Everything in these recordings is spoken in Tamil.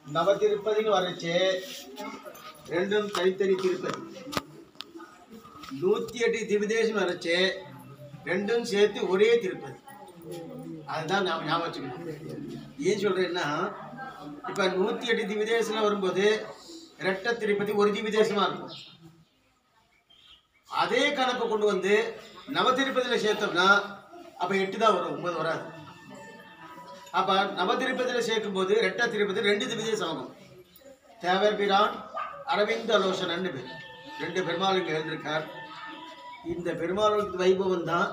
நவதிருப்பதின்னு வரச்சே ரெண்டும் தனித்தனி திருப்பதி. 108 திவ்யதேசம் வரச்சே ரெண்டும் சேர்த்து ஒரே திருப்பதி. அதுதான் நாம் ஞாபகம் வச்சுக்கணும். ஏன் சொல்றேன்னா, இப்ப 108 திவ்யதேசம் வரும்போது ரெட்ட திருப்பதி ஒரு திவ்யதேசமா இருக்கும். அதே கணக்கு கொண்டு வந்து நவதிருப்பதியில சேர்த்தோம்னா அப்ப 8 தான் வரும், 9 வராது. அப்ப நவதிருப்பதியில சேர்க்கும் போது ரெட்ட திருப்பதி 2 திவ்யதேசம் ஆகும். தேவர்பிரான் அரவிந்த லோசனன்னு பேர், 2 பெருமாள் இங்க எழுந்திருக்கார். இந்த பெருமாளுக்கு வைபவம் தான்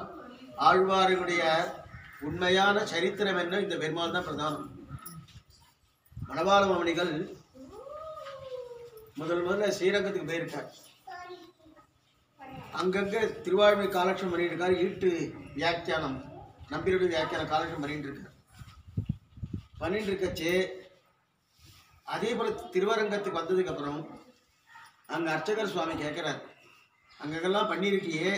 ஆழ்வாருடைய உண்மையான சரித்திரம். என்ன, இந்த பெருமாள் தான் பிரதானம். மணவாள மாமணிகள் முதல்ல ஸ்ரீரங்கத்துக்கு போயிருக்கார். அங்கங்க திருவாழ்மை காலட்சம் பண்ணிட்டு இருக்காரு. ஈட்டு வியாக்கியானம், நம்பியுடைய வியாக்கியானம் காலட்சம் பண்ணிட்டு இருக்கச்சே அதே போல திருவரங்கத்துக்கு வந்ததுக்கு அப்புறம் அங்க அர்ச்சகர் சுவாமி கேட்கிறார், அங்கெல்லாம் பண்ணிருக்கியே,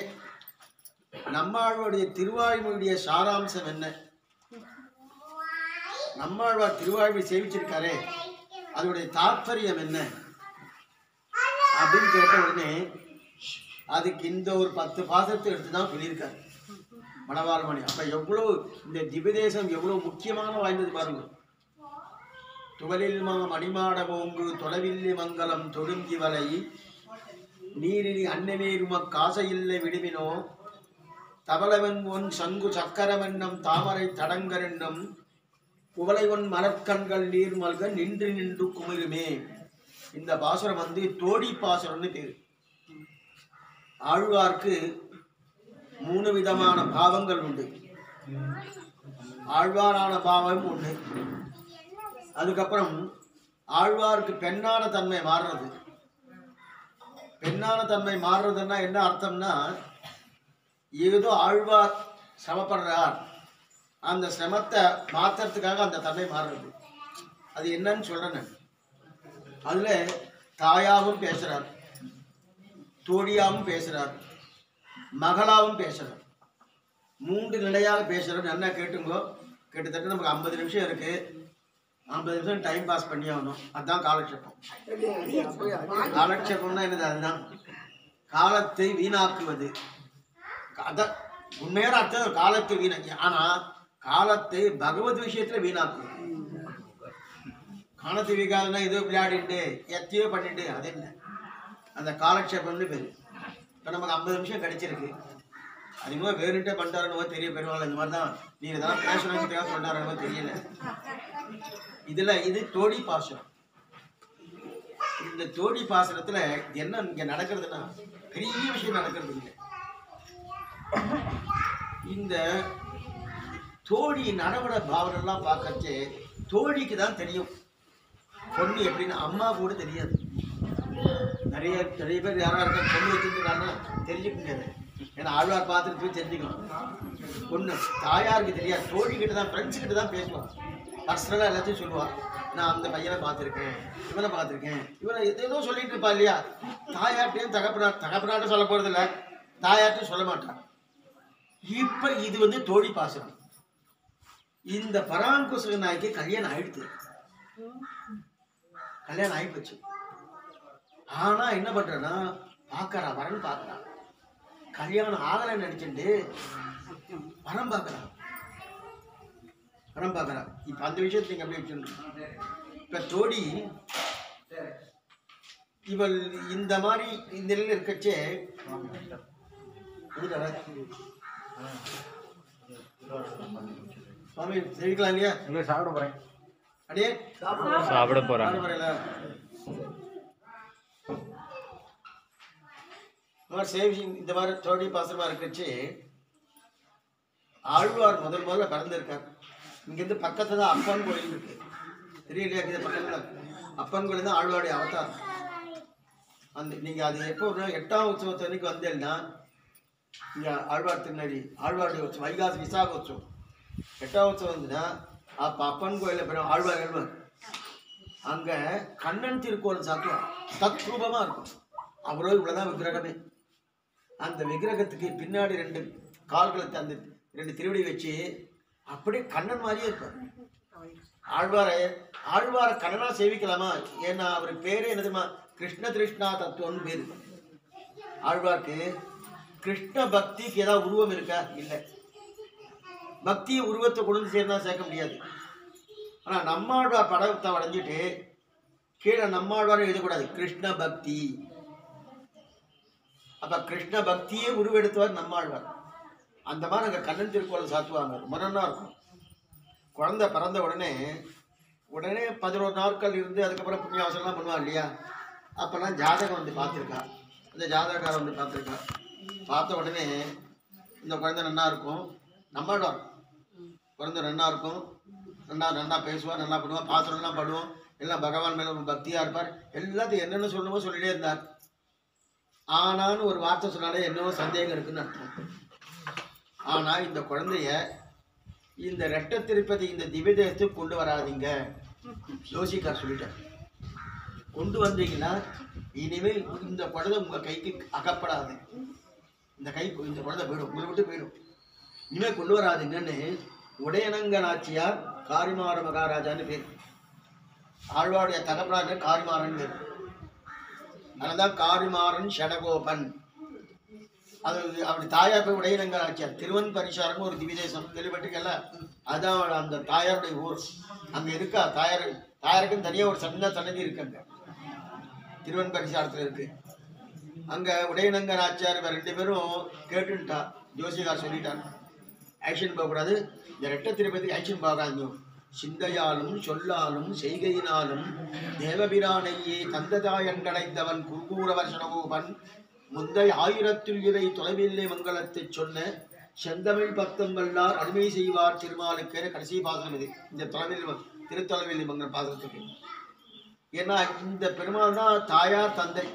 நம்மாழ்வாருடைய திருவாழ்மையுடைய சாராம்சம் என்ன? நம்மாழ்வார் திருவாழ்வை சேவிச்சிருக்காரே, அதனுடைய தாற்பயம் என்ன அப்படின்னு கேட்ட உடனே அதுக்கு இந்த ஒரு 10 பாசத்தை எடுத்துதான் சொல்லியிருக்காரு மணவாளமணி. அப்ப எவ்வளவு இந்த திவ்யதேசம் எவ்வளவு முக்கியமான வாய்ந்தது பாருங்க. துவலில் மணிமாட ஓங்கு தொலைவில்லி மங்கலம் தொடுங்கி வலை நீரில் அன்னமேரும காசையில்லை விடுவினோ தவளவன் ஒன் சங்கு சக்கரவென்னம் தாமரை தடங்கரென்னம் குவளை ஒன் மலர்கண்கள் நீர் மல்க நின்று நின்று குமிருமே. இந்த பாசுரம் வந்து தோடி பாசுரம்னு பேரு. ஆழ்வார்க்கு 3 விதமான பாவங்கள் உண்டு. ஆழ்வாரான பாவம் ஒண்ணு. அதுக்கப்புறம் ஆழ்வார்க்கு பெண்ணான தன்மை மாறுறது. பெண்ணான தன்மை மாறுறதுன்னா என்ன அர்த்தம்னா, ஏதோ ஆழ்வார் சிரமப்படுறார், அந்த சிரமத்தை மாத்துறதுக்காக அந்த தன்மை மாறுறது. அது என்னன்னு சொல்றேன். அதுல தாயாவும் பேசுறார், தோழியாவும் பேசுறார், மகளாவும் பேசுறார். 3 நிலையாக பேசுறார். என்ன கேட்டுங்கோ. கிட்டத்தட்ட நமக்கு 50 நிமிஷம் இருக்கு. 50 நிமிஷம் டைம் பாஸ் பண்ணி ஆகணும். அதுதான் காலட்சேபம். காலட்சேபம்னா என்னது? அதுதான் காலத்தை வீணாக்குவது. அதான் உண்மையான அர்த்தம், காலத்தை வீணாக்கி. ஆனா காலத்தை பகவத் விஷயத்துல வீணாக்குவது. காலத்தை வீணாக்குனா ஏதோ விளையாடிட்டு எத்தையோ பண்ணிட்டு அது என்ன, அந்த காலட்சேபம்னு பேரு. இப்போ நமக்கு 50 நிமிஷம் கிடைச்சிருக்கு. அதிகமாக வேறுட்டே பண்ணிட்டாருன்னு தெரிய பெருமாள். இந்த மாதிரி தான் நீ இதெல்லாம் பேசணுங்கிறதுக்காக சொல்றாருன்னு தெரியல. இது தோடி பாசுரம். இந்த தோடி பாசுரத்துல என்ன இங்க நடக்கிறதுனா, பெரிய விஷயம் நடக்கிறது இல்லை. இந்த தோழி நடவட பாவனெல்லாம் பார்க்கச்சு தோழிக்கு தான் தெரியும் பொண்ணு எப்படின்னு. அம்மா கூட தெரியாது. நிறைய பேர் யாரா இருக்க பொண்ணு வச்சுருக்காங்கன்னா தெரிஞ்சுக்க முடியாது. ஏன்னா ஆழ்வார் பார்த்துட்டு போய் தெரிஞ்சுக்கலாம். பொண்ணு தாயாருக்கு தெரியாது. தோழி கிட்ட தான், ஃப்ரெண்ட்ஸ் கிட்ட தான் பேசுவான். பர்சனலாக எல்லாத்தையும் சொல்லுவாள். நான் அந்த பையனை பார்த்துருக்கேன், இவனை பார்த்துருக்கேன், இவனை ஏதோ சொல்லிட்டு இருப்பா இல்லையா. தாயார்ட்டையும் தகப்பனாட்ட சொல்ல போறதில்ல, தாயார்ட்டையும் சொல்ல மாட்டான். இப்ப இது வந்து தோழி பாசுரம். இந்த பராங்குச நாய்க்கு கல்யாணம் ஆயிடுச்சு. கல்யாணம் ஆயிடுச்சு. ஆனா என்ன பண்றேன்னா, பாக்கறா, வரன் பாக்குறா. கல்யாணம் ஆகலைன்னு நினைச்சுட்டு வரம் பாக்குறா. இப்ப அந்த விஷயத்தை நீங்க அப்படியே வச்சுருங்க. இப்ப தோடி இவள் இந்த மாதிரி இந்த நிலையில இருக்கச்சே சுவாமி தெரிவிக்கலாம் இல்லையா? சாப்பிட போறேன். அடியே சாப்பிட போறேன். இந்த மாதிரி தோடி பாசமா இருக்கச்சு ஆழ்வார் முதல்ல பிறந்திருக்கார். இங்கிருந்து பக்கத்துல தான் அப்பன் கோயில் இருக்கு, தெரியலையா? இது பக்கத்துல அப்பன் கோயில் தான் ஆழ்வாருடைய அவதாரம். அந்த நீங்க அது எப்போ 8ஆம் உற்சவத்து அன்னைக்கு வந்தேன்னா, இங்க ஆழ்வார் திருநடி ஆழ்வாருடைய உற்சவம், வைகாசி விசாக உற்சவம் 8ஆம் உற்சவம் வந்துன்னா அப்ப அப்பன் கோயில பெரும் ஆழ்வார் எழுவார். அங்க கண்ணன் திருக்கோலம் சாத்துவார். தத்ரூபமா இருக்கும். அவரோ இவ்வளவுதான் விக்கிரகமே. அந்த விக்கிரகத்துக்கு பின்னாடி 2 கால்களை அந்த 2 திருவடி வச்சு அப்படியே கண்ணன் மாதிரியே இருப்பார். ஆழ்வாரை ஆழ்வார கண்ணனா சேவிக்கலாமா? ஏன்னா அவருக்கு பேரே என்னதுமா? கிருஷ்ண திருஷ்ணா தத்துவம்னு பேரு. ஆழ்வாருக்கு கிருஷ்ண பக்திக்கு ஏதாவது உருவம் இருக்கா? இல்லை. பக்தி உருவத்தை கொண்டு சேர்ந்தா சேர்க்க முடியாது. ஆனா நம்மாழ்வார் படத்தை வளைஞ்சிட்டு கீழே நம்மாழ்வார் எழுதக்கூடாது, கிருஷ்ண பக்தி. அப்ப கிருஷ்ண பக்தியே உருவெடுத்தவர் நம்மாழ்வார். அந்த மாதிரி அங்கே கண்ணன் திருக்கோலம் சாத்துவாங்க. ரொம்ப நல்லா இருக்கும். குழந்தை பிறந்த உடனே 11 நாட்கள் இருந்து அதுக்கப்புறம் புண்ணியாவசம்லாம் பண்ணுவான் இல்லையா? அப்பெல்லாம் ஜாதகம் வந்து பார்த்துருக்கா. அந்த ஜாதகக்காரன் வந்து பார்த்துருக்கா. பார்த்த உடனே இந்த குழந்தை நல்லா இருக்கும், நம்மாழ்வார் குழந்தை நல்லா இருக்கும், நல்லா பேசுவார், நல்லா பண்ணுவார், பாத்திரம்லாம் பண்ணுவோம், எல்லாம் பகவான் மேலே ஒரு பக்தியாக இருப்பார், எல்லாத்தையும் என்னென்ன சொல்லணுமோ சொல்லிட்டே இருந்தார். ஆனான்னு ஒரு வார்த்தை சொன்னாலே என்னவோ சந்தேகம் இருக்குன்னு அர்த்தம். ஆனால் இந்த குழந்தைய இந்த ரெட்ட திருப்பதி இந்த திவ்ய தேசத்துக்கு கொண்டு வராதிங்க, ஜோசிக்கார் சொல்லிட்டார். கொண்டு வந்தீங்கன்னா இனிமேல் இந்த குழந்தை உங்கள் கைக்கு அகப்படாது, இந்த குழந்தை போயிடும், உங்களை விட்டு போயிடும், இனிமேல் கொண்டு வராதிங்கன்னு உடையனங்க நாச்சியார் காரிமார மகாராஜான்னு பேர். ஆழ்வாருடைய தகப்பனார் காரிமாறன் பேர். அதனால்தான் காரிமாறன் ஷடகோபன். அது அப்படி தாயார் போய் உடையனங்க நாச்சியார். திருவன் பரிசாரம்னு ஒரு திவிதேசம் கேள்விப்பட்டிருக்கல, அதான் அந்த தாயாருடைய ஊர். அங்கே இருக்கா தாயாருக்குன்னு தனியாக ஒரு சன்னதி இருக்கு. அங்கே திருவன் பரிசாரத்தில் இருக்கு. அங்கே உடையனங்க நாச்சியார் இவன் 2 பேரும் கேட்டுட்டா. ஜோசிகார் சொல்லிட்டான், ஆக்ஷன் போகக்கூடாது, இந்த ரெட்ட திருப்பதி ஆக்ஷன் போகாது, சிந்தையாலும் சொல்லாலும் செய்கையினாலும் தேவபிரானையே தந்ததாயண்டடைந்தவன் குருகூர வருஷனகோபன் முந்தை 1000 இவை தொலைவில்லை மங்களத்தை சொன்ன செந்தமிழ் பக்தம் வல்லார் அடிமை செய்வார் திருமாலுக்கு கடைசி பாசனம் இது. இந்த திருத்தொலைவில்லை மங்கலம் பாசனத்துக்கு. ஏன்னா இந்த பெருமாள் தான் தாயார் தந்தை.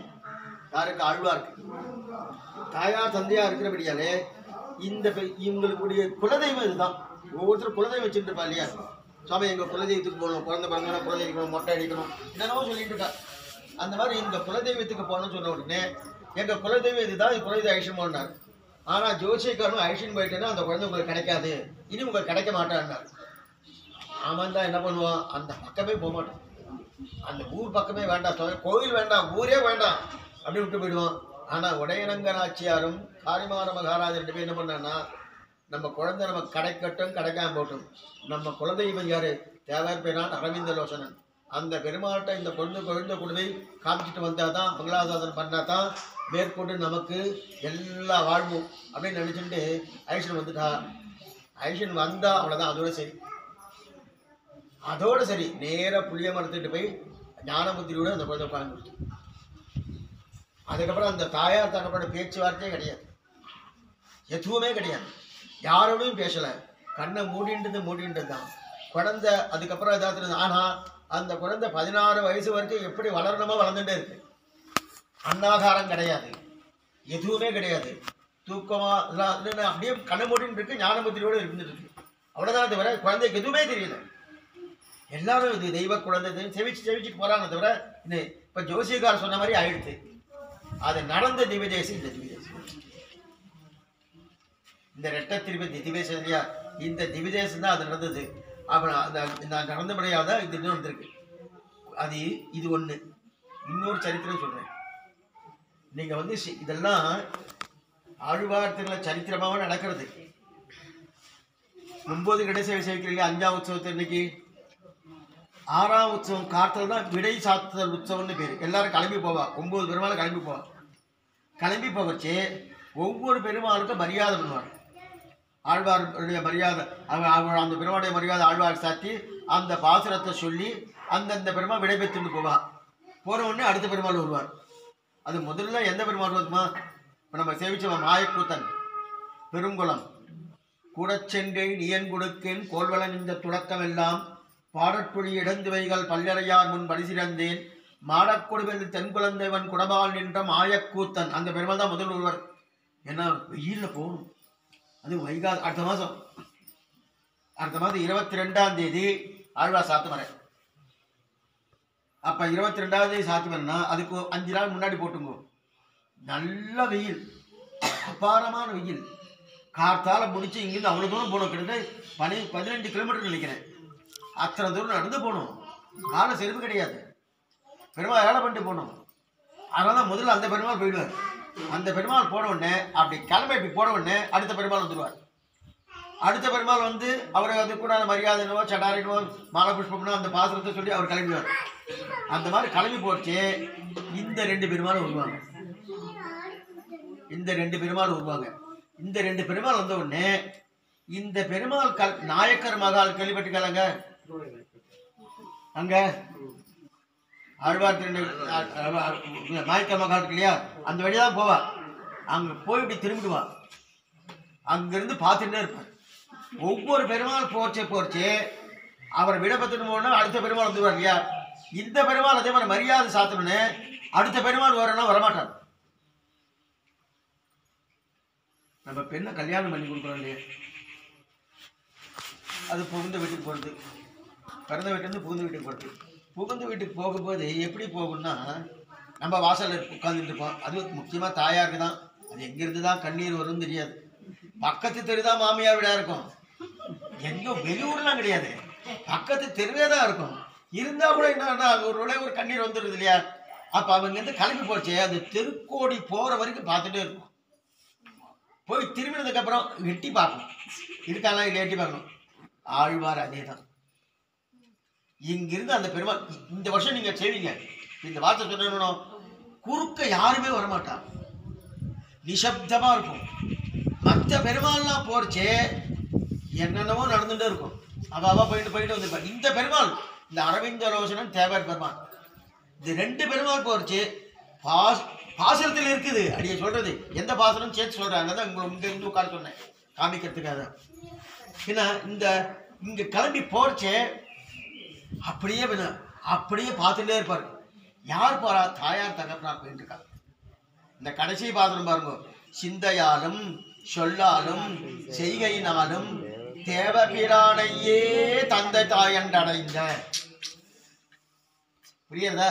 யாருக்கு? ஆழ்வாருக்கு. தாயார் தந்தையா இருக்கிறபடியாலே இவங்களுக்குடைய குலதெய்வம் இதுதான். ஒவ்வொருத்தரும் குலதெய்வம் வச்சுட்டு இருப்பா இல்லையா? சுவாமி எங்கள் குலதெய்வத்துக்கு போகணும், குழந்தை பிறந்தோம்னா குலதெய்வம் மொட்டை அடிக்கணும், என்னென்னவோ சொல்லிட்டு இருக்கா. அந்த மாதிரி இந்த குலதெய்வத்துக்கு போகணும்னு சொன்ன உடனே எங்கள் குலதெய்வம் இதுதான், இது குலதெய்வம் ஐஷன் போனார். ஆனால் ஜோசியக்காரனும் ஐஷன் போயிட்டேன்னா அந்த குழந்தை உங்களுக்கு கிடைக்காது, இனி உங்களுக்கு கிடைக்க மாட்டான்னார். ஆமாம் தான் என்ன பண்ணுவான், அந்த பக்கமே போக மாட்டான், அந்த ஊர் பக்கமே வேண்டாம், கோவில் வேண்டாம், ஊரே வேண்டாம், அப்படி விட்டு போயிடுவான். ஆனால் உடையனங்க நாச்சியாரும் காரிமார மகாராஜர் 2 பேர் என்ன பண்ணான்னா, நம்ம குழந்தை நம்ம கிடைக்கட்டும் கிடைக்காம போட்டும், நம்ம குலதெய்வம் யாரு? தேவர் பெருமான் அரவிந்த லோசனன். அந்த பெருமாள்கிட்ட இந்த குழந்தை கொண்டு போய் காமிச்சிட்டு வந்தால் தான், மங்களாசாசனம் பண்ணால் தான் மேற்கொண்டு நமக்கு எல்லா வாழ்வும் அப்படின்னு நினச்சிட்டு ஐஷன் வந்துட்டா. ஐஷன் வந்தா அவ்வளோதான், அதோட சரி நேராக புளிய மரத்துட்டு போய் ஞானபுத்திரியோட அந்த குழந்தை உட்கார்ந்து. அதுக்கப்புறம் அந்த தாயார் தகப்போட பேச்சுவார்த்தையே கிடையாது, எதுவுமே கிடையாது, யாரோடையும் பேசலை, கண்ணை மூடின்றது தான் குழந்தை. அதுக்கப்புறம் ஏதாவது ஆனால் அந்த குழந்தை 16 வயசு வரைக்கும் எப்படி வளரணுமோ வளர்ந்துட்டே இருக்கு. அன்னாகாரம் கிடையாது, எதுவுமே கிடையாது, தூக்கமாக அப்படியே கண்ணை மூடின்னு இருக்கு, ஞானபுத்திரியோடு இருந்துட்டு இருக்கு. அவ்வளோதான் தவிர குழந்தைக்கு எதுவுமே தெரியல. எல்லாரும் இது தெய்வ குழந்தை செவிச்சுட்டு போறாங்க தவிர இது இப்போ ஜோசியக்கார் சொன்ன மாதிரி ஆயிடுச்சு. அது நடந்த திவ்யதேசம் இந்த திவ்யதேசம், இந்த ரெட்ட திருப்பதி திவ்யதேசம் இல்லையா? இந்த திவ்யதேசம் தான் அது நடந்தது. அப்புறம் அந்த நடந்தபடியாக தான் இது இன்னும் நடந்திருக்கு. அது இது ஒன்று. இன்னொரு சரித்திரம் சொல்கிறேன். நீங்கள் வந்து இதெல்லாம் ஆழ்வார்த்தில சரித்திரமாக நடக்கிறது. 9 கடைசி சேவிக்கிறீங்க, 5ஆம் உற்சவத்தை இன்னைக்கு 6ஆம் உற்சவம் காற்றல் தான் விடை சாத்துதல் உற்சவம்னு பேர். எல்லாரும் கிளம்பி போவா, 9 பெருமாள் கிளம்பி போவா. கிளம்பி போவச்சு ஒவ்வொரு பெருமாளுக்கும் மரியாதை பண்ணுவார். ஆழ்வாருடைய மரியாதை, அந்த பெருமாளுடைய மரியாதை ஆழ்வார் சாத்தி அந்த பாசுரத்தை சொல்லி அந்தந்த பெருமாள் விடை பெற்றுட்டு போவா. போகிற உடனே அடுத்த பெருமாள் வருவார். அது முதல்ல எந்த பெருமாள் வருமா? இப்போ நம்ம சேவிச்சோம் மாயக்கூத்தன் பெருங்குளம் கூடச்சென்றே நீயன் கொடுக்கேன் கோல்வளன் இந்த துடக்கம் எல்லாம் பாடற்குழி இடந்துவைகள் பல்லறையார் முன் பரிசிறந்தேன் மாடக்கொடுவில் தென்குழந்தைவன் குடபால் நின்ற மாயக்கூத்தன். அந்த பெருமாள் தான் முதல் ஒருவர். ஏன்னா வெயிலில் போகணும். அது வைகாசி அடுத்த மாதம் 22ஆம் தேதி ஆழ்வார் சாத்துமரை. அப்போ 22ஆம் தேதி சாத்துமரைன்னா அதுக்கு 5 நாள் முன்னாடி போட்டுங்க. நல்ல வெயில், அபாரமான வெயில். கார்த்தால முடிச்சு இங்கிருந்து அவ்வளோ தூரம் போகணும். கிட்டத்தட்ட 15 கிலோமீட்டர் நினைக்கிறேன். அத்தனை தூரம் நடந்து போகணும். காலம் செருப்பு கிடையாது. பெருமாள் வேலை பண்ணிட்டு போகணும். அதனால முதல்ல அந்த பெருமாள் போயிடுவார். அந்த பெருமாள் போன உடனே அப்படி கிளம்பி இப்படி போன உடனே அடுத்த பெருமாள் வந்துடுவார். அடுத்த பெருமாள் வந்து அவரை அதுக்குண்டான மரியாதைனோ சடாரினோ மாலை புஷ்பம்னோ அந்த பாத்திரத்தை சொல்லி அவர் கிளம்பிடுவார். அந்த மாதிரி கிளம்பி போச்சு இந்த 2 பெருமாள் வருவாங்க. இந்த 2 பெருமாள் வருவாங்க. இந்த 2 பெருமாள் வந்த உடனே இந்த பெருமாள் நாயக்கர் மகால் கேள்விப்பட்டிருக்காங்க. அங்க ஆழ்வார் நாயக்கர் மகால் இருக்கு இல்லையா, அந்த வழிதான் போவா. அங்க போய் இப்படி திரும்பிடுவா. அங்கிருந்து பார்த்துட்டே இருப்பார். ஒவ்வொரு பெருமாள் போர்ச்சே அவரை விடப்பத்துன்னு போனா அடுத்த பெருமாள் வந்துருவார் இல்லையா. இந்த பெருமாள் அதே மாதிரி மரியாதை சாத்தணுன்னு அடுத்த பெருமாள் வரணும், வரமாட்டார். நம்ம பெண்ணை கல்யாணம் பண்ணி கொடுக்குறோம் இல்லையா, அது புகுந்த வீட்டுக்கு போகிறது. பிறந்த வீட்டிலேருந்து புகுந்த வீட்டுக்கு போகிறது. புகுந்த வீட்டுக்கு போகும்போது எப்படி போகணும்னா, நம்ம வாசலில் உட்காந்துட்டு இருப்போம். அது முக்கியமாக தாயாருக்கு தான். அது எங்கிருந்து தான் கண்ணீர் வரும்னு தெரியாது. பக்கத்து தெரு தான் மாமியார் வீடாக இருக்கும். எங்கேயோ வெளியூர்லாம் கிடையாது, பக்கத்து தெருவே தான் இருக்கும். இருந்தால் கூட என்னன்னா ஒரு கண்ணீர் வந்துடுது இல்லையா. அப்போ அவங்கேருந்து கிளம்பி போச்சு அந்த தெருக்கோடி போகிற வரைக்கும் பார்த்துட்டே இருக்கும். போய் திரும்பினதுக்கப்புறம் எட்டி பார்க்கணும், இருக்காங்களா இல்லை எட்டி பார்க்கணும். ஆழ்வார் அதே தான். இங்கிருந்து அந்த பெருமாள் இந்த வருஷம் நீங்கள் செய்வீங்க. இந்த வார்த்தை சொல்லணும், குறுக்க யாருமே வரமாட்டா, நிசப்தமாக இருக்கும். மற்ற பெருமாள்லாம் போறச்சே என்னென்னவோ நடந்துகிட்டே இருக்கும். அவ போயிட்டு வந்துருப்பார். இந்த பெருமாள், இந்த அரவிந்த லோசனன் தேவர் பெருமாள், இந்த 2 பெருமாள் போறச்சு பாசனத்தில் இருக்குது. அடியே சொல்றது எந்த பாசனம் சேர்த்து சொல்றாங்க தான் உங்களை இருந்து உட்கார சொன்னேன் காமிக்கிறதுக்காக. ஏன்னா இந்த இங்க கிளம்பி போறச்சே அப்படியே பார்த்துட்டே இருப்பாரு. யார் போறா? தாயார் தகப்பனார் போயிட்டு இருக்காங்க. இந்த கடைசி பாசனம் பாருங்க, சிந்தையாலும் சொல்லாலும் செய்கையினாலும் தேவபிரானையே தந்தை தாயண்டடைந்த. புரியுறதா?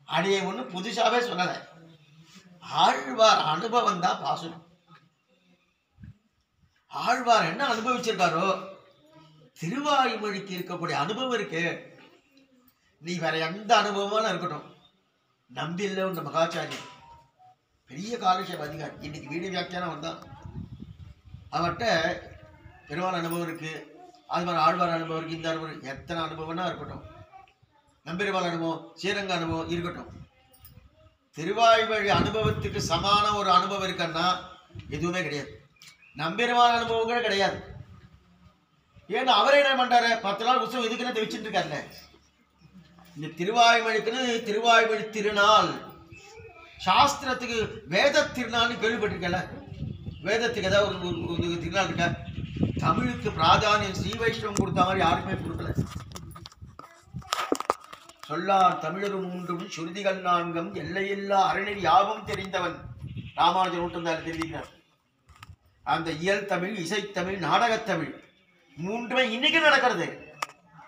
அடியை ஒண்ணு புதுசாவே சொல்லல. ஆழ்வார் அனுபவம் தான் பாசனம். ஆழ்வார் என்ன அனுபவிச்சிருக்காரோ, திருவாய்மொழிக்கு இருக்கக்கூடிய அனுபவம் இருக்கு. நீ வேற எந்த அனுபவமான இருக்கட்டும், நம்பில்ல உங்க மகாச்சாரியன் பெரிய காலட்சேப அதிகாரி. இன்னைக்கு வீடு வியாக்கியானம் வந்தான். அவர்கிட்ட பெருமாள் அனுபவம் இருக்கு, அது மாதிரி ஆழ்வார் அனுபவம் இருக்கு. இந்த அனுபவம் எத்தனை அனுபவம்னா இருக்கட்டும், நம்பெருமாள் அனுபவம், ஸ்ரீரங்க அனுபவம் இருக்கட்டும், திருவாய்மொழி அனுபவத்துக்கு சமான ஒரு அனுபவம் இருக்குன்னா எதுவுமே கிடையாது. நம்பெருமாள் அனுபவம் கூட கிடையாது. ஏன்னா அவரே என்ன பண்றாரு, 10 நாள் உற்சவம் இதுக்குன்னு தெரிவிச்சுட்டு இருக்காருல்ல. இந்த திருவாய்மொழிக்குன்னு திருவாய்மொழி திருநாள், சாஸ்திரத்துக்கு வேத திருநாள்னு கேள்விப்பட்டிருக்கல. வேதத்துக்கு ஏதாவது ஒரு திருநாள் இருக்க. தமிழுக்கு பிராதானியம் ஸ்ரீ வைஷ்ணவம் கொடுத்த மாதிரி யாருக்குமே கொடுக்கல. சொல்லார் தமிழரும் மூன்றும் சுருதிகள் 4 எல்லையில்லா அரணி யாவும் தெரிந்தவன் ராமானுஜர் நூற்றந்தாள் தெரிவிக்கிறார். அந்த இயல் தமிழ், இசைத்தமிழ், நாடகத்தமிழ் மூன்றுமே இன்னைக்கு நடக்கிறது.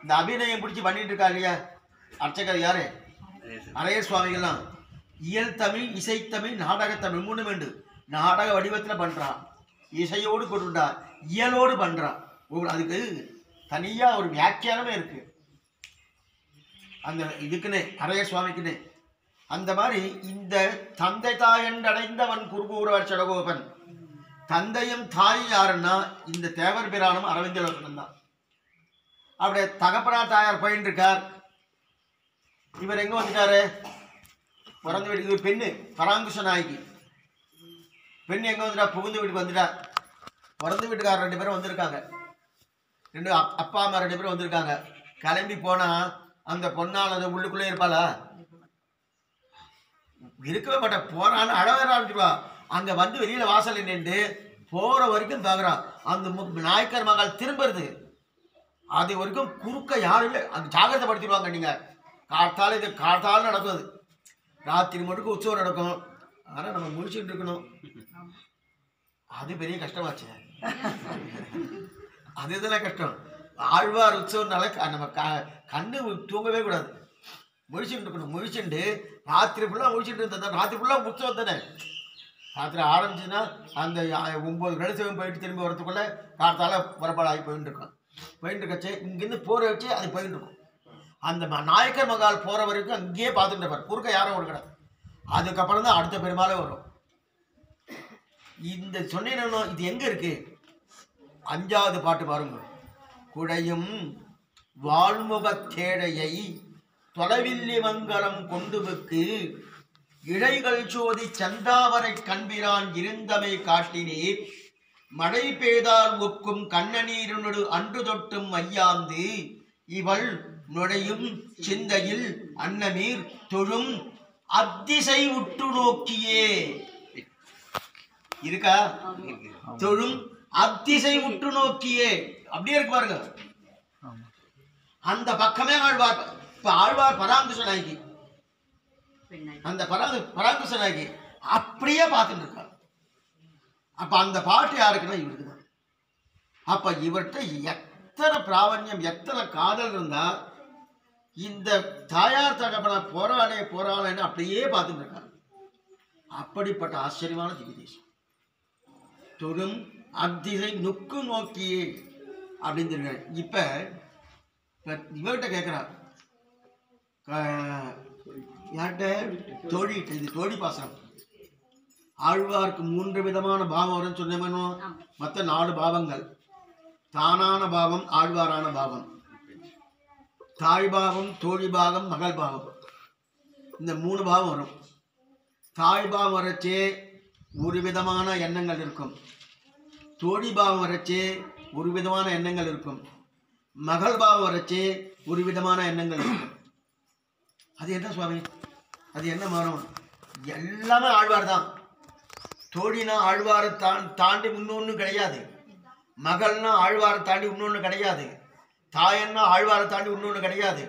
இந்த அபிநயம் பிடிச்சி பண்ணிட்டு இருக்கா இல்லையா அர்ச்சகர் யாரு, அரையர் சுவாமிகள்லாம். இயல் தமிழ், இசைத்தமிழ், நாடகத்தமிழ் 3 வேண்டு. நாடக வடிவத்தில் பண்றான், இசையோடு கொண்டுண்டா, இயலோடு பண்றான். அதுக்கு தனியா ஒரு வியாக்கியானமே இருக்கு அந்த இதுக்குன்னு, அரையர் சுவாமிக்குன்னு. அந்த மாதிரி இந்த தந்தை தாயண்டடைந்தவன் குருகூரவர் சடகோபன். தந்தையும் தாயும் யாருன்னா இந்த தேவர் பிரானும் அரவிந்த லோசனம் தான். அப்படியே தகப்பனா தாயார் போயின்னு இருக்கார். இவர் எங்க வந்துட்டாரு, பிறந்த வீட்டுக்கு. பெண்ணு பராங்குஷ நாய்க்கு பெண்ணு எங்க வந்துட்டா, புகுந்த வீட்டுக்கு வந்துட்டா. பிறந்த வீட்டுக்காரர் 2 பேரும் வந்திருக்காங்க. 2 அப்பா அம்மா 2 பேரும் வந்திருக்காங்க. கிளம்பி போனா அந்த பொண்ணால் அந்த உள்ளுக்குள்ளே இருப்பாளா? இருக்கவே மாட்டா. போனாலும் அழவேற ஆரம்பிச்சுவா. அங்க வந்து வெளியில வாசல் நின்று போற வரைக்கும் பாக்குறான். அந்த நாயக்கர் மகள் திரும்புறது அது வரைக்கும் குறுக்க யாருமே அந்த ஜாகிரதை படுத்திடுவாங்க. நீங்க காத்தாலும் நடக்கும். அது ராத்திரி மட்டும் உற்சவம் நடக்கும். ஆனா நம்ம முடிச்சுட்டு இருக்கணும். அது பெரிய கஷ்டமாச்சு. அதுதான் கஷ்டம். ஆழ்வார் உற்சவம்னால நம்ம கண்ணு தூங்கவே கூடாது, முழிச்சுட்டு இருக்கணும். முழிச்சுட்டு ராத்திரி ஃபுல்லாக முழிச்சுட்டு இருந்தா, ராத்திரி ஃபுல்லாக உற்சவம் தானே. ராத்திரி ஆரம்பிச்சுன்னா அந்த 9 கடைசிவம் போயிட்டு திரும்பி வரத்துக்குள்ளே காத்தால புறப்பாடு ஆகி போயிட்டு இருக்கோம். போயிட்டு இருக்கச்சு இங்கேருந்து போற வச்சு அது போயிட்டு இருக்கும். அந்த நாயக்கர் மகால் போற வரைக்கும் அங்கேயே பார்த்துட்டு இருப்பார், குறுக்க யாரும் கொடுக்கணும். அதுக்கப்புறம் தான் அடுத்த பெருமாளே வரும். இந்த சொன்னேன் இது எங்க இருக்கு? 5வது பாட்டு பாருங்க. குடையும் வாழ்முகத்தேடையை தொலைவில்லி மங்கலம் கொண்டுவுக்கு இழைகள் சோதி சந்தாவரை கண்பிரான் இருந்தமை காட்டினீர் மழை பெய்தால் ஒக்கும் கண்ணநீருனொடு அன்று தொட்டும் ஐயாந்து இவள் நுழையும் சிந்தையில் அன்னமீர் தொழும் அத்திசை உற்று நோக்கியே இருக்கா? தொழும் அத்திசை உற்று நோக்கியே அப்படியே இருக்கு பாருங்க. அந்த பக்கமே ஆழ்வார். இப்ப ஆழ்வார் பராங்குச நாயகி, அந்த பராங்குச நாயகி அப்படியே பார்த்துட்டு இருக்கார். அப்ப அந்த பாட்டு யாருக்குன்னா இவருக்கு தான். அப்ப இவர்கிட்ட எத்தனை பிராவண்யம், எத்தனை காதல் இருந்தா இந்த தாயார் தகப்பன போராளேன்னு அப்படியே பார்த்துட்டு இருக்காரு. அப்படிப்பட்ட ஆச்சரியமான திவ்யதேசம். தொழும் அத்திசை நுக்கு நோக்கியே அப்படின்னு சொல்றாரு. இப்ப இவர்கிட்ட கேட்கிறார், யார்கிட்ட? தோழிகிட்ட. இது தோழி பாசனம். ஆழ்வார்க்கு 3 விதமான பாவம் வரும்னு சொன்னோம். மற்ற 4 பாவங்கள். தானான பாவம், ஆழ்வாரான பாவம், தாய் பாவம், தோழி பாவம், மகள் பாவம். இந்த 3 பாவம் வரும். தாய் பாவம் வரச்சே ஒரு விதமான எண்ணங்கள் இருக்கும். தோழி பாவம் வரச்சே ஒரு விதமான எண்ணங்கள் இருக்கும். மகள் பாவம் வரச்சே ஒரு விதமான எண்ணங்கள் இருக்கும். அது என்ன சுவாமி? அது என்ன மாறும்? எல்லாமே ஆழ்வார் தான். தோழினா ஆழ்வாரை தாண்டி இன்னொன்று கிடையாது. மகள்னா ஆழ்வாரை தாண்டி இன்னொன்று கிடையாது. தாயன்னா ஆழ்வாரை தாண்டி இன்னொன்று கிடையாது.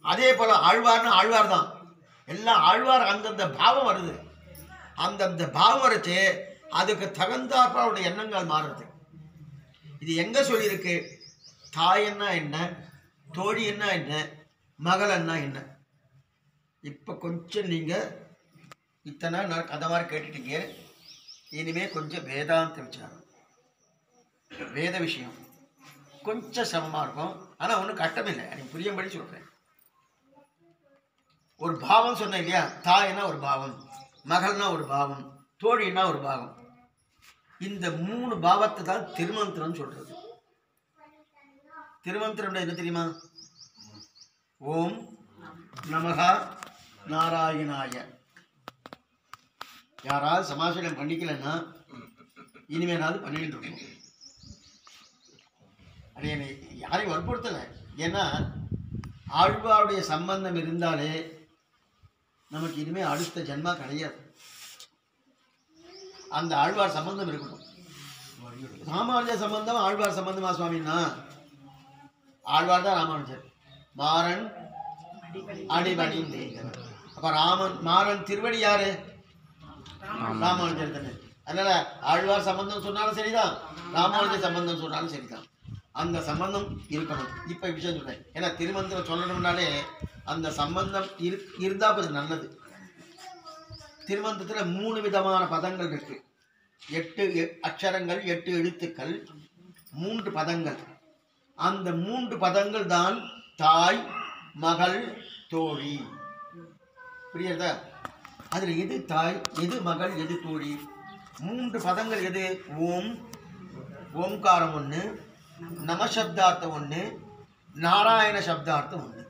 அதே போல ஆழ்வார்னா ஆழ்வார் தான். எல்லாம் ஆழ்வார். அந்தந்த பாவம் வருது. அந்தந்த பாவம் வரைச்சு அதுக்கு தகுந்தாற்ப அவருடைய எண்ணங்கள் மாறுறது. இது எங்க சொல்லியிருக்கு? தாயன்னா என்ன, தோழி என்ன என்ன, மகள் என்ன என்ன. இப்போ கொஞ்சம் நீங்கள் இத்தனை நாள் கதை மாதிரி கேட்டுட்டீங்க. இனிமேல் கொஞ்சம் வேதாந்த விசாரம், வேத விஷயம் கொஞ்சம் சமமாக இருக்கும். ஆனால் ஒன்றும் கட்டமில்லை, எனக்கு புரியும்படி சொல்கிறேன். ஒரு பாவம் சொன்னேன் இல்லையா? தாய்னா ஒரு பாவம், மகள்னா ஒரு பாவம், தோழின்னா ஒரு பாவம். இந்த 3 பாவத்தை தான் திருமந்திரம் சொல்றது. திருமந்திரம் என்ன தெரியுமா? ஓம் நமகா நாராயணாய. யாராவது சமாசனம் பண்ணிக்கலன்னா இனிமேனாவது பண்ணிட்டு இருக்கணும். அது என்னை யாரையும் வற்புறுத்தலை. ஏன்னா ஆழ்வாருடைய சம்பந்தம் இருந்தாலே நமக்கு இனிமேல் அடுத்த ஜென்மா கிடையாது. அந்த ஆழ்வார் சம்பந்தம் இருக்கணும். ராமானுஜ சம்பந்தம் ஆழ்வார் சம்பந்தமா சுவாமின்னா? ஆழ்வார் தான் ராமானுஜர். மாறன் அடிபணிந்து. அப்ப மாறன் திருவடி யாரு? ராமானுஜர் தானே. அதனால ஆழ்வார் சம்பந்தம் சொன்னாலும் சரிதான், ராமானுஜ சம்பந்தம் சொன்னாலும் சரிதான். அந்த சம்பந்தம் இருக்கணும். இப்ப விஷயம் சொல்றேன். ஏன்னா திருமந்திரம் சொல்லணும்னாலே அந்த சம்பந்தம் இருந்தா அது நல்லது. திருமந்திரத்தில் 3 விதமான பதங்கள் இருக்கு. 8 அக்ஷரங்கள், 8 எழுத்துக்கள், 3 பதங்கள். அந்த 3 பதங்கள் தான் தாய், மகள், தோழி. புரியுதா? அதுல எது தாய், எது மகள், எது தோழி? 3 பதங்கள் எது? ஓம், ஓம்காரம் ஒன்று, நமசப்தார்த்தம் ஒன்று, நாராயண சப்தார்த்தம் ஒன்று.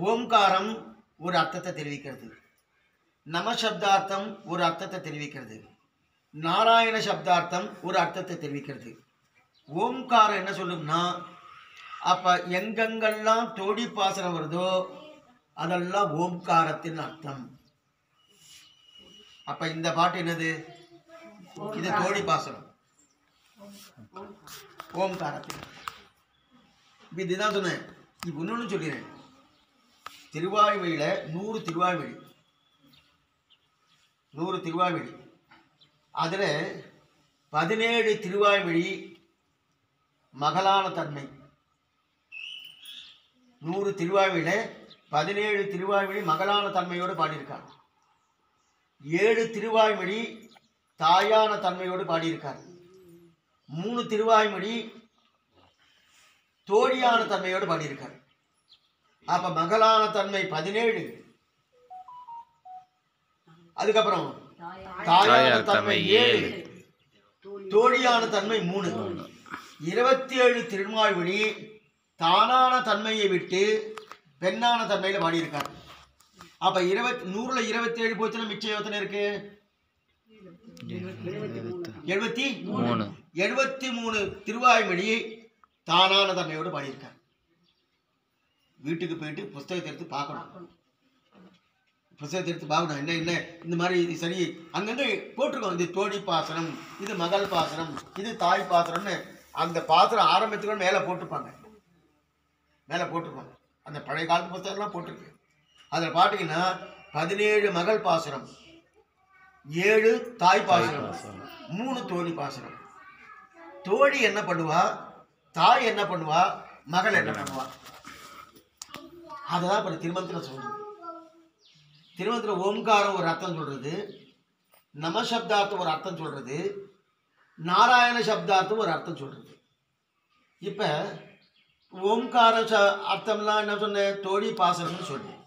ஓம்காரம் ஒரு அர்த்தத்தை தெரிவிக்கிறது, நமசப்தார்த்தம் ஒரு அர்த்தத்தை தெரிவிக்கிறது, நாராயண சப்தார்த்தம் ஒரு அர்த்தத்தை தெரிவிக்கிறது. ஓம்காரம் என்ன சொல்லும்னா, அப்ப எங்கெங்கெல்லாம் தோழி பாசனம் வருதோ அதெல்லாம் ஓம்காரத்தின் அர்த்தம். அப்ப இந்த பாட்டு என்னது? இது தோழி பாசனம், ஓம்காரத்தில். இதுதான் சொன்னேன். இப்ப இன்னொன்னு சொல்லிடுறேன். திருவாய்மொழியில 100 திருவாய்மொழி, 100 திருவாய்மொழி. அதுல 17 திருவாய்மொழி மகளான தன்மை. 100 திருவாய்மொழியில 17 திருவாய்மொழி மகளான தன்மையோடு பாடியிருக்கார். 7 திருவாய்மொழி தாயான தன்மையோடு பாடியிருக்கார். 3 திருவாய்மொழி தோழியான தன்மையோடு பாடியிருக்கார். அப்ப மகளான தன்மை 17. அதுக்கப்புறம் தாயான தன்மை 7, தோழியான தன்மை 3. 27 திருமால்வழி தானான தன்மையை விட்டு பெண்ணான தன்மையில பாடியிருக்கார். அப்ப 100ல 27 போச்சுன்னா மிச்சம் எத்தனை இருக்கு? 73 திருவாய்மொழி தானான தன்மையோடு பாடியிருக்கார். வீட்டுக்கு போயிட்டு புஸ்தகத்தை எடுத்து பார்க்கணும். புஸ்தகத்தை எடுத்து பார்க்கணும். என்ன என்ன இந்த மாதிரி இது சரி அங்கங்கே போட்டிருக்கோம். இது தோழி பாசனம், இது மகள் பாசனம், இது தாய் பாசனம்னு அந்த பாசனம் ஆரம்பத்துக்கு மேலே போட்டிருப்பாங்க. அந்த பழைய காலத்து புஸ்தகம்லாம் போட்டிருக்கு. அதில் பார்த்தீங்கன்னா 17 மகள் பாசனம், 7 தாய் பாசனம், 3 தோழி பாசனம். தோழி என்ன பண்ணுவா, தாய் என்ன பண்ணுவா, மகள் என்ன பண்ணுவா, அதுதான் இப்போ திருமந்திரம் சொல்றது. திருமந்திரம் ஓம்காரம் ஒரு அர்த்தம் சொல்றது, நமசப்தார்த்தம் ஒரு அர்த்தம் சொல்றது, நாராயண சப்தார்த்தம் ஒரு அர்த்தம் சொல்றது. இப்போ ஓம்கார அர்த்தம்லாம் என்ன சொன்னேன்? தோழி பாசனம்னு சொன்னேன்.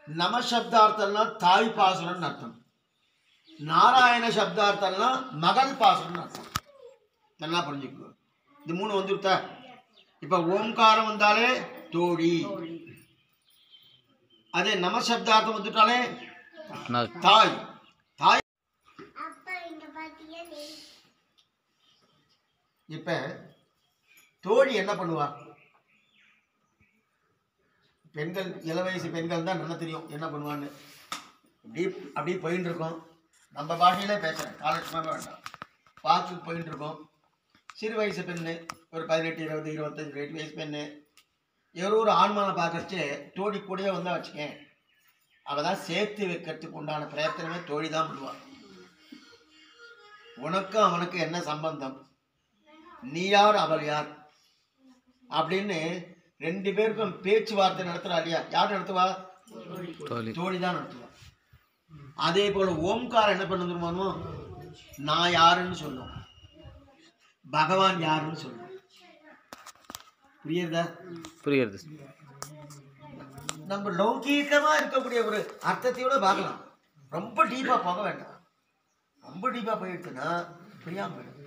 நமசப்தார்த்தம்னா தாய் பாசனம்னு அர்த்தம். நாராயண சப்தார்த்தம்னா மகள் பாசனம்னு அர்த்தம். நல்லா புரிஞ்சுக்கணும். இந்த 3 வந்துருத்தா? இப்போ ஓம்காரம் வந்தாலே தோழி, அதே நமசப்தார்த்தம் வந்துட்டாலே தாய். தாய் இப்ப தோழி என்ன பண்ணுவா? பெண்கள், இள வயசு பெண்கள் தான் நல்லா தெரியும் என்ன பண்ணுவான்னு. அப்படி போயின்னு இருக்கோம். நம்ம பாஷையிலே பேசுறேன், காலட்சமாக வேண்டாம். பார்த்துட்டு போயின்னு இருக்கோம். சிறு வயசு பெண்ணு, ஒரு 18, 20, 25 வயசு பெண்ணு, ஒரு ஆண்மானை பார்க்கறச்சு தோழி கூடயே வந்தா வச்சுக்கேன், அவள் தான் சேர்த்து வைக்கிறதுக்கு உண்டான பிரயத்தனமே தோழி தான் பண்ணுவாள். உனக்கும் அவனுக்கு என்ன சம்பந்தம், நீ யார் அவள் யார் அப்படின்னு 2 பேருக்கும் பேச்சுவார்த்தை நடத்துறா இல்லையா? யார் நடத்துவா? தோழி தான் நடத்துவா. அதே போல ஓம்காரம் என்ன பண்ணுமா, நான் யாருன்னு சொல்லும், பகவான் யாருன்னு சொல்லும். புரியுறதா? புரியுறது. நம்ம லௌகீகமா இருக்கக்கூடிய ஒரு அர்த்தத்தையோட பார்க்கலாம். ரொம்ப டீப்பா போக வேண்டாம். ரொம்ப டீப்பா போயிடுச்சுன்னா புரியாம போயிடும்.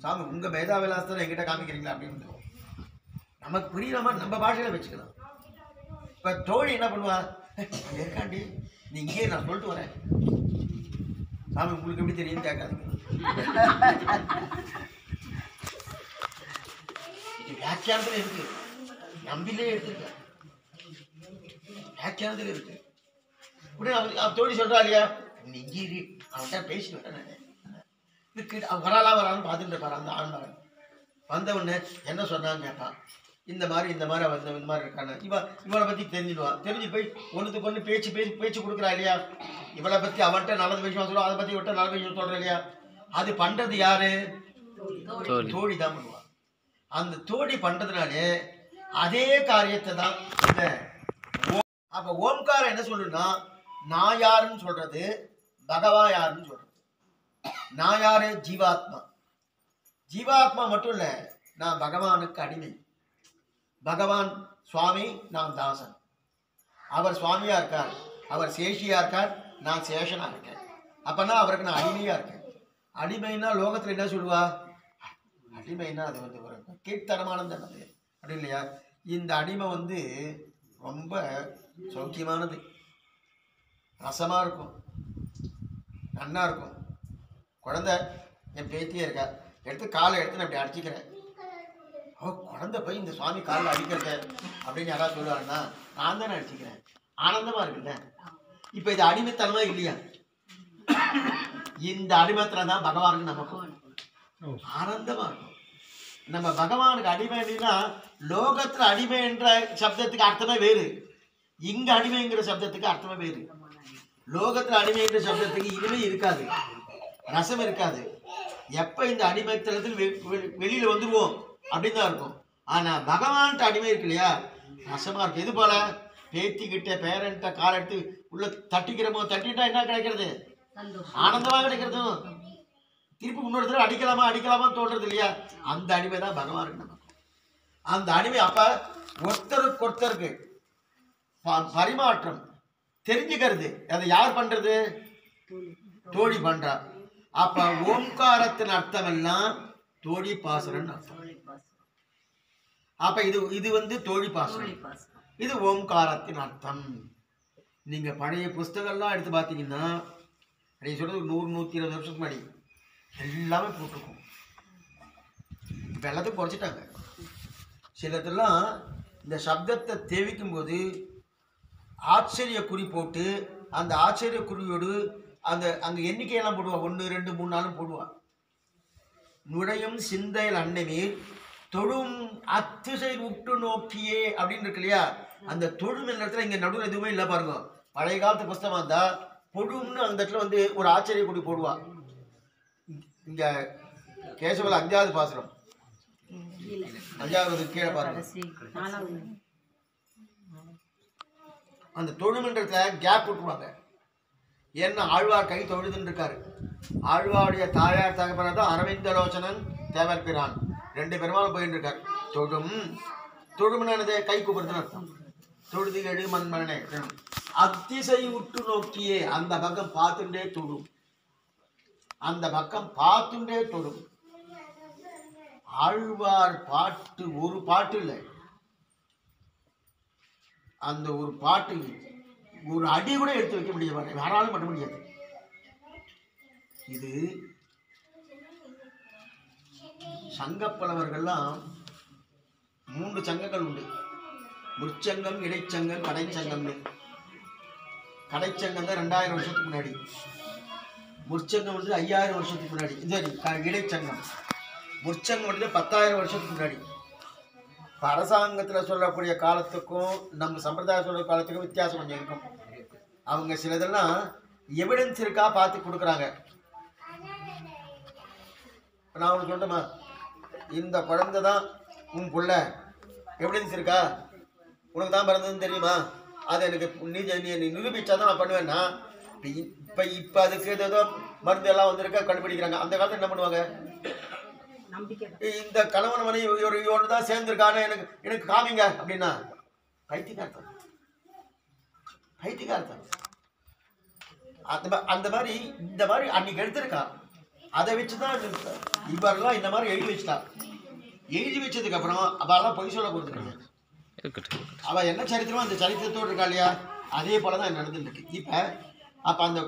சாமி உங்க மேதா விலாசத்தை என்கிட்ட காமிக்கிறீங்களா அப்படின்னு நமக்கு புரியுற மாதிரி நம்ம பாஷையில வச்சுக்கலாம். இப்ப தோழி என்ன பண்ணுவா, இருக்காண்டி நீ இங்கே நான் சொல்லிட்டு வரேன், சாமி உங்களுக்கு எப்படி தெரியும் கேட்காதுங்க. வியாக்கியானத்துல இருக்கு, நம்பிலே எடுத்துருக்க வியாக்கியானத்துல இருக்கு. உடனே அவன் தோழி சொல்றா இல்லையா, நீங்க அவன்கிட்ட பேசிட்டு வரேன், அவன் வரான்னு பார்த்துட்டு இருப்பாரு. அந்த ஆண்மகன் வந்த உடனே என்ன சொன்னான்னு கேட்பான். இந்த மாதிரி இந்த மாதிரி இருக்காங்க. இவளை பத்தி தெரிஞ்சுடுவான். தெரிஞ்சு போய் ஒன்றுத்துக்கு ஒன்று பேச்சு கொடுக்குறா இல்லையா? இவளை பத்தி அவன்கிட்ட நல்லது விஷயம் சொல்லுவான், அதை பத்தி இவட்ட நல்லது விஷயம் சொல்ற இல்லையா? அது பண்றது யாரு? தோழி தான் பண்ணுவான். அந்த தோழி பண்றதுனாலே அதே காரியத்தை தான். அப்ப ஓம்காரம் என்ன சொல்லுன்னா, நான் யாருன்னு சொல்றது, பகவான் யாருன்னு சொல்றது. நான் யாரு? ஜீவாத்மா. ஜீவாத்மா மட்டும் இல்ல, நான் பகவானுக்கு அடிமை. பகவான் சுவாமி, நான் தாசன். அவர் சுவாமியா இருக்கார், அவர் சேஷியா இருக்கார், நான் சேஷனா இருக்கேன். அப்பனா அவருக்கு நான் அடிமையா இருக்கேன். அடிமைன்னா லோகத்துல என்ன சொல்லுவா? அடிமைன்னா அது ஒரு கீழ்த்தரமானது அப்படி இல்லையா? இந்த அடிமை ரொம்ப சௌக்கியமானது, ரசமா இருக்கும், நன்னா இருக்கும். குழந்தை என் பேத்தியே இருக்கா, எடுத்து காலை எடுத்து நான் அப்படி அடிச்சுக்கிறேன். குழந்தை போய் இந்த சுவாமி காலில் அடிக்கிறத அப்படின்னு யாராவது சொல்லுவாருன்னா நான் தானே அடிச்சுக்கிறேன், ஆனந்தமா இருக்குல்ல. இப்ப இது அடிமைத்தனமா இல்லையா? இந்த அடிமைத்தனம் தான் பகவானுக்கு நமக்கு ஆனந்தமா இருக்கும். நம்ம பகவானுக்கு அடிமைன்னா லோகத்துல அடிமை என்ற சப்தத்துக்கு அர்த்தமே வேறு, இங்க அடிமைங்கிற சப்தத்துக்கு அர்த்தமே வேறு. லோகத்துல அடிமை என்ற சப்தத்துக்கு இனிமே இருக்காது, ரசம் இருக்காது. எப்ப இந்த அடிமைத்தனத்தில் வெளியில வந்துருவோம் அப்படின்னு தான் இருக்கும். ஆனா பகவான்கிட்ட அடிமை இருக்கு இல்லையா, ரசமா இருக்கு. எது போல பேத்திக்கிட்ட பேரண்ட்ட கால் எடுத்து உள்ள தட்டிக்கிறோமோ, தட்டிட்டா என்ன கிடைக்கிறது? ஆனந்தமா கிடைக்கிறது. திருப்பி இன்னொரு தடவை அடிக்கலாமா தோன்றது இல்லையா? அந்த அடிமை தான் பகவானுக்கு நமக்கு. அந்த அடிமை அப்ப ஒருத்தருக்கு ஒருத்தருக்கு பரிமாற்றம் தெரிஞ்சுக்கிறது அதை யார் பண்றது? தோழி பண்றா. அப்ப ஓம்காரத்தின் அர்த்தம் எல்லாம் தோழி பாசனம் அர்த்தம். அப்ப இது வந்து தோழி பாசனம், இது ஓம்காரத்தின் அர்த்தம். நீங்க பழைய புஸ்தகம்லாம் எடுத்து பார்த்தீங்கன்னா நீங்க சொல்றது 100-120 வருஷத்துக்கு முன்னாடி எல்லாமே போட்டிருக்கும். இப்போ எல்லாத்தையும் குறைச்சிட்டாங்க. சிலதெல்லாம் இந்த சப்தத்தை தேவிக்கும் போது ஆச்சரிய குறி போட்டு அந்த ஆச்சரிய குறியோடு அந்த அங்கே எண்ணிக்கையெல்லாம் போடுவா. 1, 2, 3, 4 போடுவா. நுழையும் சிந்தையில் அன்னமீர் தொழும் அத்திசை உற்று நோக்கியே அப்படின்னு இருக்கு இல்லையா? அந்த தொழும் என்ற இடத்துல இங்கே நடுவில் எதுவுமே இல்லை பாருங்க. பழைய காலத்து புஸ்தகமாக இருந்தால் பொடும்னு அந்த இடத்துல வந்து ஒரு ஆச்சரிய குறி போடுவா. இங்கே கேசவல 5வது பாசுரம் 5வது கீழே பாருங்க. அந்த தொழுமன்றத்துல கேப் விட்டுருவாங்க. ஏன்னா ஆழ்வார் கை தொழுதுன்னு இருக்காரு. ஆழ்வாருடைய தாயார் தகப்பனார் தான் அரவிந்தலோச்சனன் தேவர் பிரான், 2 பெருமாளும் போயிட்டு இருக்காரு. தொழுமனது கை கூப்பிடுறதுன்னு அர்த்தம். தொழுது எழு மண்மனே அத்திசை உற்று நோக்கியே அந்த பக்கம் பார்த்துட்டே தொடும். அந்த பக்கம் பார்த்துட்டே தொடும். ஆழ்வார் பாட்டு ஒரு பாட்டு இல்லை, அந்த ஒரு பாட்டு ஒரு அடி கூட எடுத்து வைக்க முடியாது, யாராலும் பண்ண முடியாது. இது சங்கப்பலவர்கள்லாம் 3 சங்கங்கள் உண்டு. முற்சங்கம், இடைச்சங்கம், கடைச்சங்கம்னு. கடைச்சங்கம் தான் 2000 வருஷத்துக்கு முன்னாடி. முற்சங்கம் வந்து 5000 வருஷத்துக்கு முன்னாடி. சரி, இடைச்சங்கம். முற்சங்கம் வந்து 10,000 வருஷத்துக்கு முன்னாடி. இப்போ அரசாங்கத்தில் சொல்லக்கூடிய காலத்துக்கும் நம்ம சம்பிரதாயம் சொல்கிற காலத்துக்கும் வித்தியாசம் கொஞ்சம் இருக்கும். அவங்க சிலதெல்லாம் எவிடன்ஸ் இருக்கா பார்த்து கொடுக்குறாங்க. நான் ஒன்று சொல்லட்டுமா? இந்த குழந்தை தான் உன் புள்ள, எவிடன்ஸ் இருக்கா? உனக்கு தான் பிறந்ததுன்னு தெரியுமா? அதை எனக்கு நீ நிரூபிச்சா தான் நான் பண்ணுவேன்னா இப்போ அதுக்கு ஏதோ மருந்து எல்லாம் வந்துருக்கா கண்டுபிடிக்கிறாங்க. அந்த காலத்தில் என்ன பண்ணுவாங்க? இந்த கணவன் மனைவி இவனு தான் சேர்ந்துருக்கான்னு எனக்கு காமிங்க அப்படின்னா பைத்தியக்காரத்தம். அந்த மாதிரி இந்த மாதிரி அன்னைக்கு எடுத்திருக்கா. அதை வச்சுதான் இவரெல்லாம் இந்த மாதிரி எழுதி வச்சுட்டா. எழுதி வச்சதுக்கு அப்புறம் அவெல்லாம் பொய் சொல்ல கொடுத்துருக்காங்க. அவ என்ன சரித்திரமோ அந்த சரித்திரத்தோடு இருக்கா இல்லையா? அதே போலதான் நடந்துட்டு இருக்கு. இப்ப அப்ப அந்த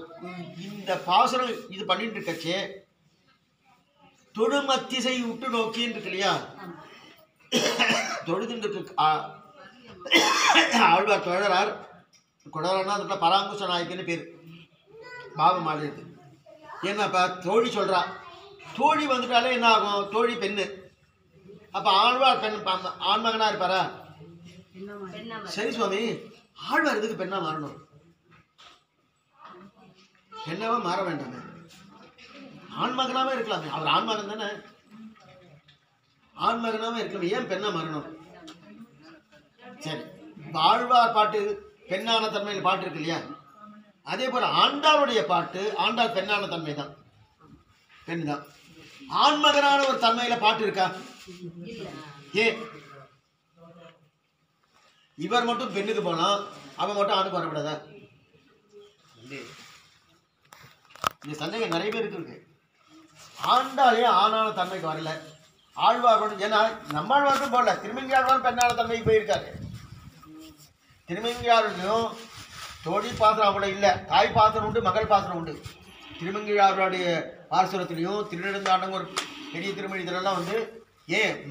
இந்த பாசனம் இது பண்ணிட்டு இருக்கச்சே தொழுமத்திசை விட்டு நோக்கின்னு இருக்கு இல்லையா? தொழுதுட்டு ஆழ்வார் தொழறார். குடறார்னா அதுக்குள்ள பராங்குச நாயக்கன்னு பேர். பாவம் ஆடுறது. என்னப்பா தோழி சொல்றா. தோழி வந்துட்டாலே என்ன ஆகும்? தோழி பெண்ணு. அப்ப ஆழ்வார் பெண் ஆண்மகனா இருப்பாரா? சரி சுவாமி, ஆழ்வார் எதுக்கு பெண்ணா மாறணும்? பெண்ணாவா மாற வேண்டாமே, ஆண்மகனாவே இருக்கலாமே. அவர் ஆண்மகன் தானே, ஆண்மகனாவே இருக்கலாமே, ஏன் பெண்ணா மாறணும்? சரி, ஆழ்வார் பாட்டு பெண்ணான தன்மையில் பாட்டு இருக்கு இல்லையா? அதே போல ஆண்டாளுடைய பாட்டு ஆண்டாள் பெண்ணான தன்மை தான், பெண் தான். ஆண்மகனான ஒரு தன்மையில பாட்டு இருக்கா? ஏன் இவர் மட்டும் பெண்ணுக்கு போனா அவன் மட்டும் ஆணுக்கு வரக்கூடாதா? இந்த சந்தேகம் நிறைய பேருக்கு இருக்கு. ஆண்டாலே ஆணான தன்மைக்கு வரல, ஆழ்வார் ஏன்னா நம்மாழ்வாருக்கும் போடல. திருமங்கியாழ்வார் பெண்ணான தன்மைக்கு போயிருக்காரு. திருமங்கியாருலையும் தோழி பாசனம் கூட இல்லை, தாய் பாசனம் உண்டு, மகள் பாசனம் உண்டு. திருமங்கியாருடைய பாசுரத்திலையும் திருநெடுந்தாண்டம் ஒரு பெரிய திருமணி இதெல்லாம் வந்து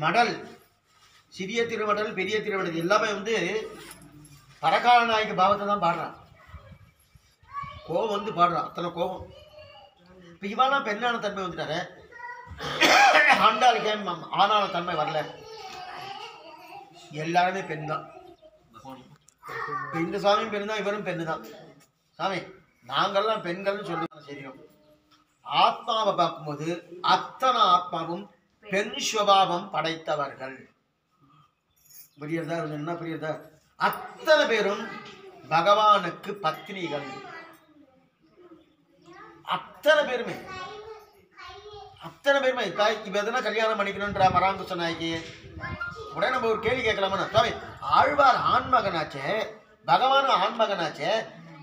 மடல், சிறிய திருமடல், பெரிய திருமடல் எல்லாமே வந்து பரகால நாயக பாவத்தை தான் பாடுறான். கோபம் வந்து பாடுறான், அத்தனை கோபம். இப்போ இவானா பெண்ணான தன்மை வந்துட்டாரு, ஆண்டாளுக்கு ஆனான தன்மை வரல. எல்லாருமே பெண் தான். இந்த சாமியும் பெண் தான், இவரும் பெண்ணு தான். சாமி நாங்கள்லாம் பெண்கள்னு சொல்லி தெரியும். ஆத்மாவை பார்க்கும்போது அத்தனை ஆத்மாவும் பெண் சுபாவம் படைத்தவர்கள். புரியுறதா? என்ன புரியுறதா? அத்தனை பேரும் பகவானுக்கு பத்னிகள். அத்தனை பேருமே இப்ப எதனா கல்யாணம் பண்ணிக்கணும்ன்ற பராங்குச நாய்க்கு உடனே நம்ம ஒரு கேள்வி கேட்கலாமா? சாமி ஆழ்வார் ஆண்மகனாச்சே, பகவானும் ஆண்மகனாச்சே,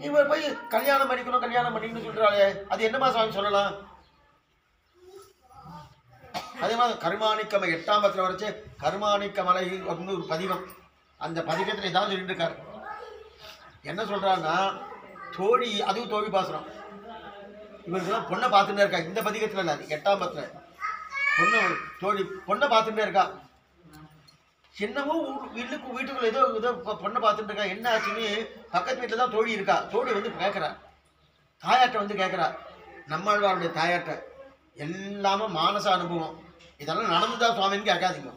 இவர் போய் கல்யாணம் பண்ணிக்கணும்னு சொல்றாளே, அது என்னமா சாமி சொல்லலாம்? அதே மாதிரி கருமாணிக்கம் 8ஆம் பத்திரம் வரைச்சு கருமாணிக்க மலை வந்து ஒரு பதிகம். அந்த பதிகத்தில் ஏதாவது சொல்லிட்டு இருக்காரு. என்ன சொல்றாருன்னா, தோழி, அதுவும் தோழி பாசுரம். இவருக்குலாம் பொண்ணை பார்த்துட்டே இருக்கா. இந்த பதிகத்தில் இல்லை, 8ஆம் பத்திரம். பொண்ணை பார்த்துட்டே இருக்கா. என்னமோ வீட்டுக்குள்ள ஏதோ பொண்ணை பார்த்துட்டு இருக்கா. என்ன ஆச்சுன்னு பக்கத்து வீட்டில் தான் தோழி இருக்கா. தோழி வந்து கேட்குறா, தாயாட்ட வந்து கேட்குறா, நம்மாழ்வாருடைய தாயாட்ட. எல்லாமே மானச அனுபவம், இதெல்லாம் நடந்துதான் சுவாமின்னு கேட்காதீங்க.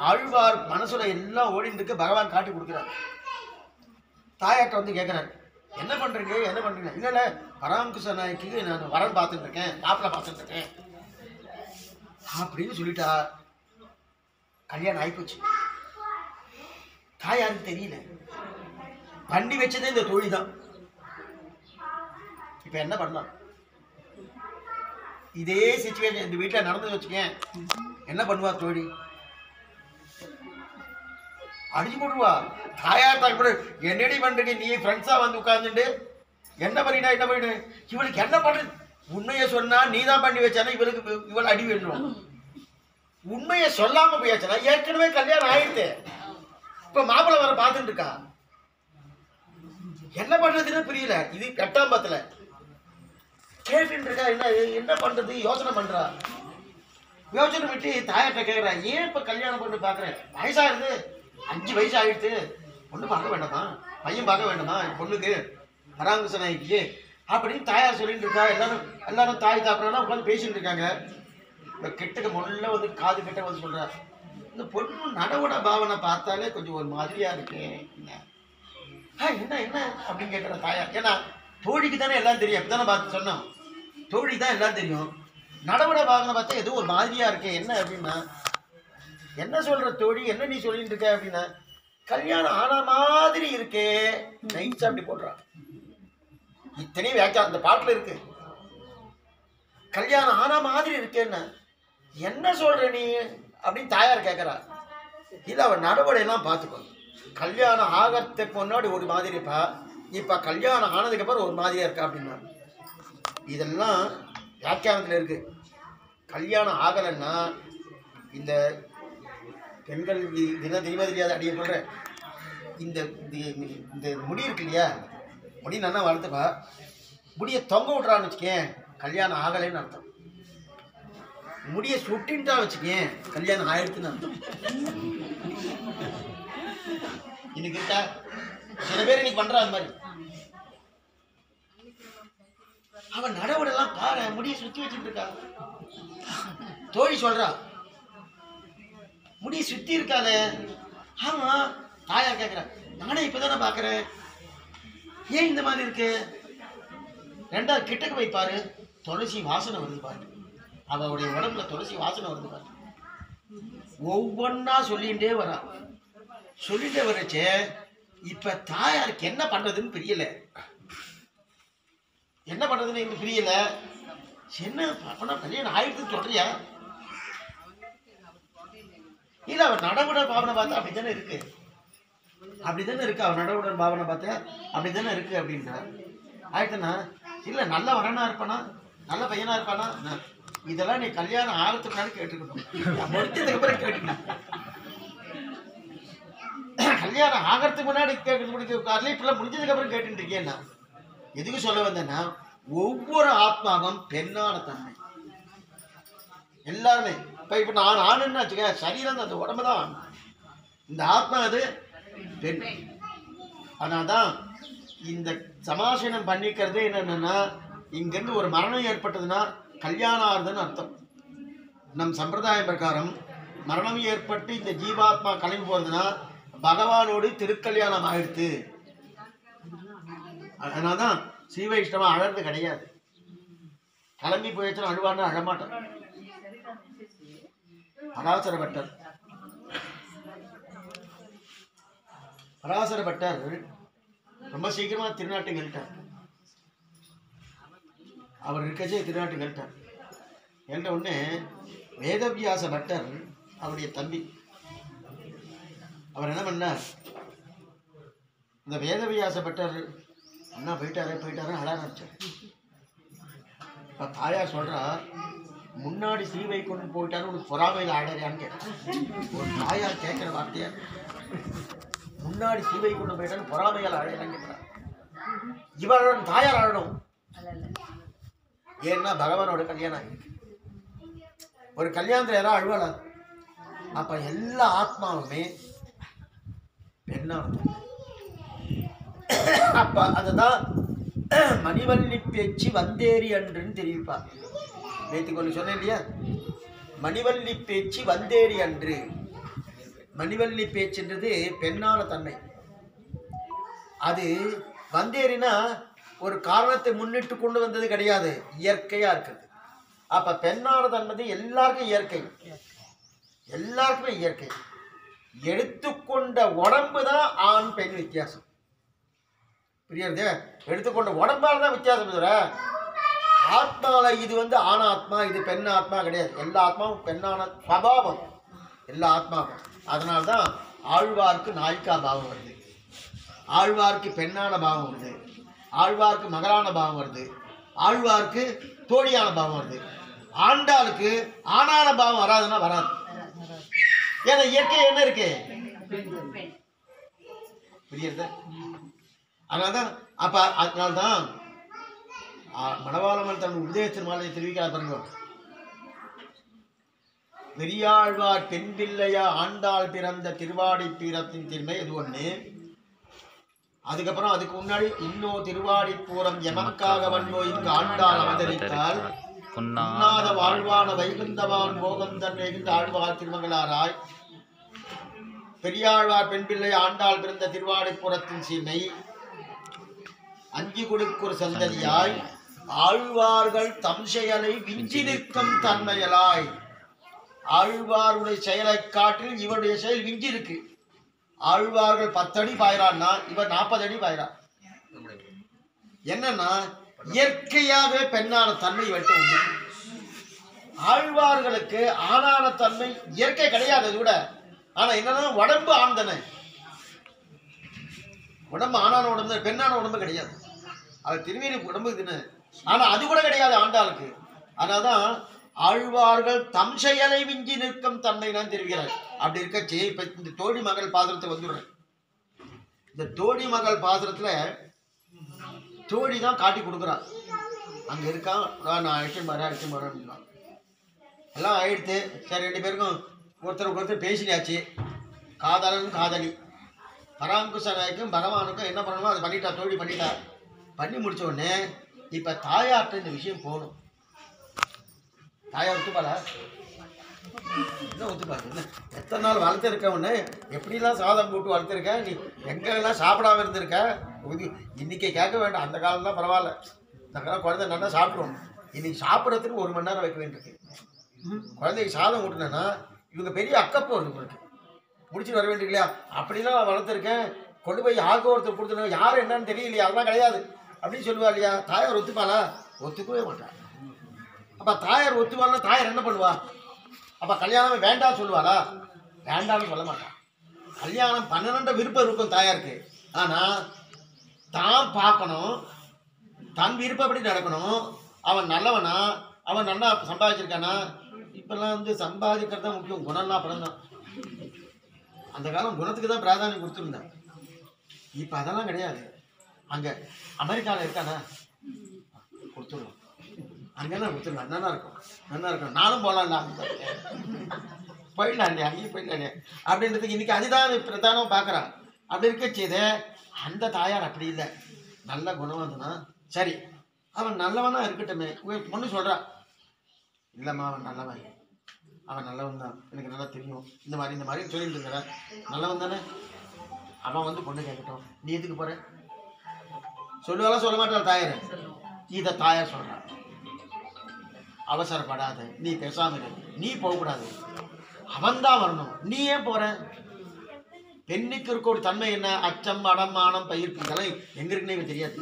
ஆழ்வார் மனசுல எல்லாம் ஓடிட்டு இருக்கு, பகவான் காட்டி கொடுக்குறாரு. தாயாட்ட வந்து கேட்குறாரு, என்ன பண்றீங்க? இல்லை இல்லை, பராங்குச நாய்க்கு நான் வரன் பார்த்துட்டு இருக்கேன், மாப்பிள்ளை பார்த்துட்டு இருக்கேன் அப்படின்னு சொல்லிட்டா. கல்யாணம் ஆயிப்போச்சு. தாயாருக்கு தெரியல. பண்ணி வச்சதே இந்த தோழி தான். இப்ப என்ன பண்ணலாம்? இதே சிச்சுவேஷன் இந்த வீட்டில் நடந்து வச்சுக்கேன், என்ன பண்ணுவா தோழி? அடிச்சு போட்டுருவா. தாயார் தான் கூட என்னடி பண்றீங்க, நீ ஃப்ரெண்ட்ஸா வந்து உட்கார்ந்துட்டு என்ன பண்ணிட்டா இவளுக்கு என்ன பண்றது? உண்மையை சொன்னா நீ தான் பண்ணி வச்சானா இவள் அடி வேணும். உண்மையை சொல்லாம போயாச்சுனா, ஏற்கனவே கல்யாணம் ஆயிடுது, இப்ப மாப்பிள்ளை வர பார்த்துட்டு இருக்கா. என்ன பண்றதுன்னு புரியல. இது 8ஆம் பத்துல கேட்டு இருக்கா. என்ன பண்றது யோசனை பண்றா. யோசனை விட்டு தாயாட்ட கேட்கிறா, ஏன் இப்ப கல்யாணம் பண்ணி பாக்குறேன்? வயசாயிருது, 5 வயசு ஆயிடுச்சு, பொண்ணு பார்க்க வேண்டாமா, பையன் பார்க்க வேண்டாமா பொண்ணுக்கு, பராங்குச நாய்க்கு அப்படின்னு தாயார் சொல்லிட்டு இருக்கா. எல்லாரும் தாய் தாப்புறானா உட்காந்து பேசிட்டு இருக்காங்க. இப்ப கிட்டக்க முள்ள வந்து காது கிட்ட வந்து சொல்றா, இந்த பொண்ணு நடவுட பாவனை பார்த்தாலே கொஞ்சம் ஒரு மாதிரியா இருக்கு. என்ன அப்படின்னு கேட்கிற தாயார். ஏன்னா தோழிக்கு தானே எல்லாம் தெரியும். அப்படித்தானே பார்த்து சொன்னோம், தோழிக்கு தான் எல்லாம் தெரியும். நடவுட பாவனை பார்த்தா ஏதோ ஒரு மாதிரியா இருக்கு. என்ன அப்படின்னா, என்ன சொல்ற தோழி, என்ன நீ சொல்லிட்டு இருக்க அப்படின்னா, கல்யாணம் ஆன மாதிரி இருக்கே நைட்ஸ் அப்படி போடுறான். இத்தனையும் வியாக்கியம் அந்த பாட்டுல இருக்கு. கல்யாணம் ஆன மாதிரி இருக்கேன்னு என்ன சொல்ற நீ அப்படின்னு தாயார் கேட்கிறா. இல்ல, அவன் நடவடையெல்லாம் பார்த்துக்கோ. கல்யாணம் ஆகிறதுக்கு முன்னாடி ஒரு மாதிரி இருப்பா, இப்ப கல்யாணம் ஆனதுக்கு அப்புறம் ஒரு மாதிரியா இருக்கா அப்படின்னா. இதெல்லாம் வியாக்கியானத்துல இருக்கு. கல்யாணம் ஆகலைன்னா இந்த பெண்கள் தினம் தெரியுமா தெரியாது அடிய சொல்கிறேன். இந்த முடி இருக்கு இல்லையா, முடி நல்லா வளர்த்துப்பா, முடியை தொங்க விட்றான்னு வச்சுக்கேன், கல்யாணம் ஆகலைன்னு அர்த்தம். முடியை சுட்டின்ட்டா வச்சுக்கேன், கல்யாணம் ஆயிடுச்சுன்னு அர்த்தம். இன்னைக்கு இருக்கா சில பேர் இன்னைக்கு பண்றா அந்த மாதிரி. அவன் நடவடெல்லாம் பாரு, முடியை சுத்தி வச்சுட்டு இருக்கா. தோழி சொல்றா, முடி சுத்தி இருக்காது. ஆமா, தாயார் கேட்கிற, நானே இப்பதானே பாக்குறேன், ஏன் இந்த மாதிரி இருக்கு? 2வது கிட்டக்கு போய் பாரு, துளசி வாசனை வருது பாரு, அவளுடைய உடம்புல துளசி வாசனை வருது பாரு. ஒவ்வொன்னா சொல்லிகிட்டே வரா. சொல்லிட்டே வரச்சே இப்ப தாயாருக்கு என்ன பண்றதுன்னு புரியல. என்ன பண்றதுன்னு எங்களுக்கு புரியல. என்ன அப்பனா கல்யாணம் ஆயிடுச்சுன்னு சொல்றியா? இல்ல, அவன் நடவுடன் பாவனை பார்த்தா அப்படித்தானே இருக்கு, அவன் நடவுடன் பாவனை பார்த்தா அப்படித்தானே இருக்கு அப்படின்னா ஆயிடுச்சுன்னா, இல்ல நல்ல வரனா இருப்பானா, நல்ல பையனா இருப்பானா, இதெல்லாம் நீ கல்யாணம் ஆகிறதுக்கு முன்னாடி கேட்டுக்கணும், முடிச்சதுக்கு அப்புறம் கேட்டுக்கணும். கல்யாணம் ஆகிறதுக்கு முன்னாடி கேட்கறது இப்பெல்லாம் முடிஞ்சதுக்கு அப்புறம் கேட்டுட்டு இருக்கேன்னா எதுக்கு சொல்ல வந்தேன்னா, ஒவ்வொரு ஆத்மாவும் பெண்ணான தன்மை எல்லாருமே. இப்ப நான் ஆணுன்னு வச்சுக்க, சரீரம் அந்த உடம்பு தான், இந்த ஆத்மா அது பெண். அதனால்தான் இந்த சமாசனம் பண்ணிக்கிறது என்னன்னா, இங்கிருந்து ஒரு மரணம் ஏற்பட்டதுன்னா கல்யாணம் ஆகுதுன்னு அர்த்தம். நம் சம்பிரதாயம் பிரகாரம் மரணம் ஏற்பட்டு இந்த ஜீவாத்மா கிளம்பி போறதுன்னா பகவானோடு திருக்கல்யாணம் ஆயிடுத்து. அதனால்தான் ஸ்ரீ வைஷ்ணவம் அழறது கிடையாது. கிளம்பி போயிடுச்சுன்னா அழுவான்னு அழமாட்டான். பராசர பட்டர் ரொம்ப சீக்கிரமா திருநாட்டுக்கு எழுட்டார். அவர் இருக்கச்சே திருநாட்டுக்கு எழுட்டார். எழுந்த உடனே வேதவியாச பட்டர் அவருடைய தம்பி, அவர் என்ன பண்ணார், இந்த வேதவியாசப்பட்டர் அண்ணா போயிட்டாரு அழ ஆரம்பிச்சார். இப்போ தாயார் சொல்றா, முன்னாடி ஸ்ரீவை கொண்டு போயிட்டாரு உனக்கு பொறாமையில் ஆடறியான்னு கேட்டேன். ஒரு தாயார் கேட்கிற வார்த்தையா, முன்னாடி ஸ்ரீவை கொண்டு போயிட்டாரு பொறாமையால் ஆடறியான்னு கேட்கிறார். இவரோட தாயார் ஆடணும். ஏன்னா பகவானோட கல்யாணம், ஒரு கல்யாணத்துல யாராவது அழுவாளா? அப்ப எல்லா ஆத்மாவுமே பெண்ணா. அப்ப அதுதான் மணிவள்ளி பேச்சு வந்தேரி அன்றுன்னு தெரிவிப்பார். நேற்றுக்கு ஒன்று சொன்னேன் இல்லையா, மணிவள்ளி பேச்சு வந்தேரி அன்று. மணிவள்ளி பேச்சுன்றது பெண்ணான தன்மை. அது வந்தேரினா ஒரு காரணத்தை முன்னிட்டு கொண்டு வந்தது கிடையாது, இயற்கையா இருக்குது. அப்ப பெண்ணான தன்மை எல்லாருக்கும் இயற்கை, எல்லாருக்குமே இயற்கை. எடுத்துக்கொண்ட உடம்பு தான் ஆண் பெண் வித்தியாசம். புரியுது? எடுத்துக்கொண்ட உடம்பால தான் வித்தியாசம். தவிர ஆத்மால இது ஆண் ஆத்மா, இது பெண் ஆத்மா கிடையாது. எல்லா ஆத்மாவும் பெண்ணான சுபாவம், எல்லா ஆத்மாவும். அதனால்தான் ஆழ்வார்க்கு நாய்க்கா பாவம் வருது, ஆழ்வார்க்கு பெண்ணான பாவம் வருது, ஆழ்வார்க்கு மகளான பாவம் வருது, ஆழ்வார்க்கு தோழியான பாவம் வருது. ஆண்டாளுக்கு ஆணான பாவம் வராதுன்னா வராது. ஏன்னா இயற்கை என்ன இருக்கு, புரியுது? அதனால்தான் அப்ப அதனால்தான் மணவாளமல் தன் உபதேசத்தின் மாலை தெரிவிக்கிறார் பாருங்க. பெரியாழ்வார் பெண் பிள்ளையா ஆண்டாள் பிறந்த திருவாடி பீரத்தின் திருமை இது ஒண்ணு. அதுக்கப்புறம் அதுக்கு முன்னாடி இன்னும் திருவாடி பூரம் எமக்காக வந்தோ இங்கு ஆண்டாள் அவதரித்தால் உண்ணாத வாழ்வான வைகுந்தவான் போகந்தன் வெகுந்த ஆழ்வார் திருமங்களாராய். பெரியாழ்வார் பெண் பிள்ளை ஆண்டாள் பிறந்த திருவாடிப்புறத்தின் சீமை அஞ்சி கொடுக்குற சந்ததியாய் ஆழ்வார்கள் தம் செயலை விஞ்சி நிற்கும் தன்மையலாய். ஆழ்வாருடைய செயலை காட்டில் இவருடைய செயல் விஞ்சி இருக்கு. ஆழ்வார்கள் 10 அடி பாயிறான்னா இவர் 40 அடி பாயிறார். என்னன்னா இயற்கையாகவே பெண்ணான தன்மை வெட்ட உண்டு. ஆழ்வார்களுக்கு ஆணான தன்மை இயற்கை கிடையாது கூட. ஆனா என்னன்னா உடம்பு ஆண்தனை, உடம்பு ஆணான உடம்பு, பெண்ணான உடம்பு கிடையாது. அது திருவேணி உடம்பு இதுன்னு. ஆனா அது கூட கிடையாது ஆண்டாளுக்கு. அதனால்தான் ஆழ்வார்கள் தம் செயலை விஞ்சி நிற்கும் தன்மை தான் தெரிவிக்கிறார். அப்படி இருக்கச்சு இப்ப இந்த தோழி மகள் பாசுரத்தை வந்துடுறேன். இந்த தோழி மகள் பாசுரத்துல தோழி தான் காட்டி கொடுக்குறான். அங்க இருக்கான், நான் அழைச்சு வரேன் அப்படின்னா எல்லாம் ஆயிடுத்து. சரி, 2 பேருக்கும் ஒருத்தருக்கு ஒருத்தர் பேசினாச்சு. காதலன் காதலி பராங்குச நாயக்கும் பகவானுக்கும் என்ன பண்ணணுமோ அதை பண்ணிட்டா, தோழி பண்ணிட்டா. பண்ணி முடிச்ச உடனே இப்ப தாயார்ட்ட இந்த விஷயம் போகணும். தாயார் ஒத்துப்பாளா? என்ன ஒத்துப்பாரு? என்ன எத்தனை நாள் வளர்த்துருக்க உடனே எப்படிலாம் சாதம் போட்டு வளர்த்துருக்க, நீ எங்கெல்லாம் சாப்பிடாம இருந்திருக்க. இன்னைக்கு கேட்க வேண்டாம், அந்த காலம் தான் பரவாயில்ல. இந்த காலம் குழந்தை நல்லா சாப்பிடுவோம். இன்னைக்கு சாப்பிட்றதுக்கு 1 மணி நேரம் வைக்க வேண்டியிருக்கு. குழந்தைக்கு சாதம் ஊட்டினேன்னா இவங்க பெரிய அக்கப்போ இருக்கு, முடிச்சுட்டு வர வேண்டிய இல்லையா? அப்படிலாம் நான் வளர்த்துருக்கேன், கொண்டு போய் யாருக்கும் ஒருத்தர் கொடுத்துருங்க, யாரும் என்னன்னு தெரியலையா, அதெல்லாம் கிடையாது அப்படின்னு சொல்லுவா இல்லையா? தாயார் ஒத்துப்பாளா? ஒத்துக்கவே மாட்டாள். அப்ப தாயார் ஒத்துவாள்னா தாயார் என்ன பண்ணுவா? அப்ப கல்யாணம் வேண்டாம் சொல்லுவாளா? வேண்டாம்னு சொல்ல மாட்டான். கல்யாணம் பண்ணணுன்ற விருப்பம் இருக்கும் தாயாருக்கு. ஆனா தான் பார்க்கணும், தன் விருப்பப்படி நடக்கணும். அவன் நல்லவனா, அவன் நல்லா சம்பாதிச்சிருக்கானா? இப்பெல்லாம் சம்பாதிக்கிறது தான் முக்கியம், குணம்லாம் அப்புறம் தான். அந்த காலம் குணத்துக்கு தான் பிராதானியம் கொடுத்துருந்தேன். இப்போ அதெல்லாம் கிடையாது. அங்கே அமெரிக்காவில் இருக்கானா கொடுத்துடலாம், அங்கெல்லாம் கொடுத்துடலாம், நல்லா இருக்கும், நானும் போகலாம்ல, போயிடலாம் இல்லையா, அங்கேயும் போயிடலாம் இல்லையா அப்படின்றதுக்கு இன்னைக்கு அதுதான் பிரதானம் பார்க்குறான். அப்படி இருக்க செய்த அந்த தாயார் அப்படி இல்லை, நல்ல குணவந்தனா. சரி, அவன் நல்லவனா இருக்கட்டுமே. பொண்ணு சொல்கிறான், இல்லைம்மா அவன் நல்லவன், அவன் நல்லவன் தான், எனக்கு நல்லா தெரியும், இந்த மாதிரி சொல்லிட்டு இருக்கிற நல்லவன் தானே. அவன் பொண்ணு கேட்கட்டும், நீ எதுக்கு போற சொல்லுவாலும் சொல்ல மாட்டாள் தாயார். இதை தாயார் சொல்றான், அவசரப்படாத, நீ பேசாம இரு, நீ போகக்கூடாது, அவன் தான் வரணும், நீ ஏன் போற? பெண்ணுக்கு இருக்க ஒரு தன்மை என்ன? அச்சம், அடமானம், பயிர்ப்பு, இதெல்லாம் எங்க இருக்குன்னு தெரியாது.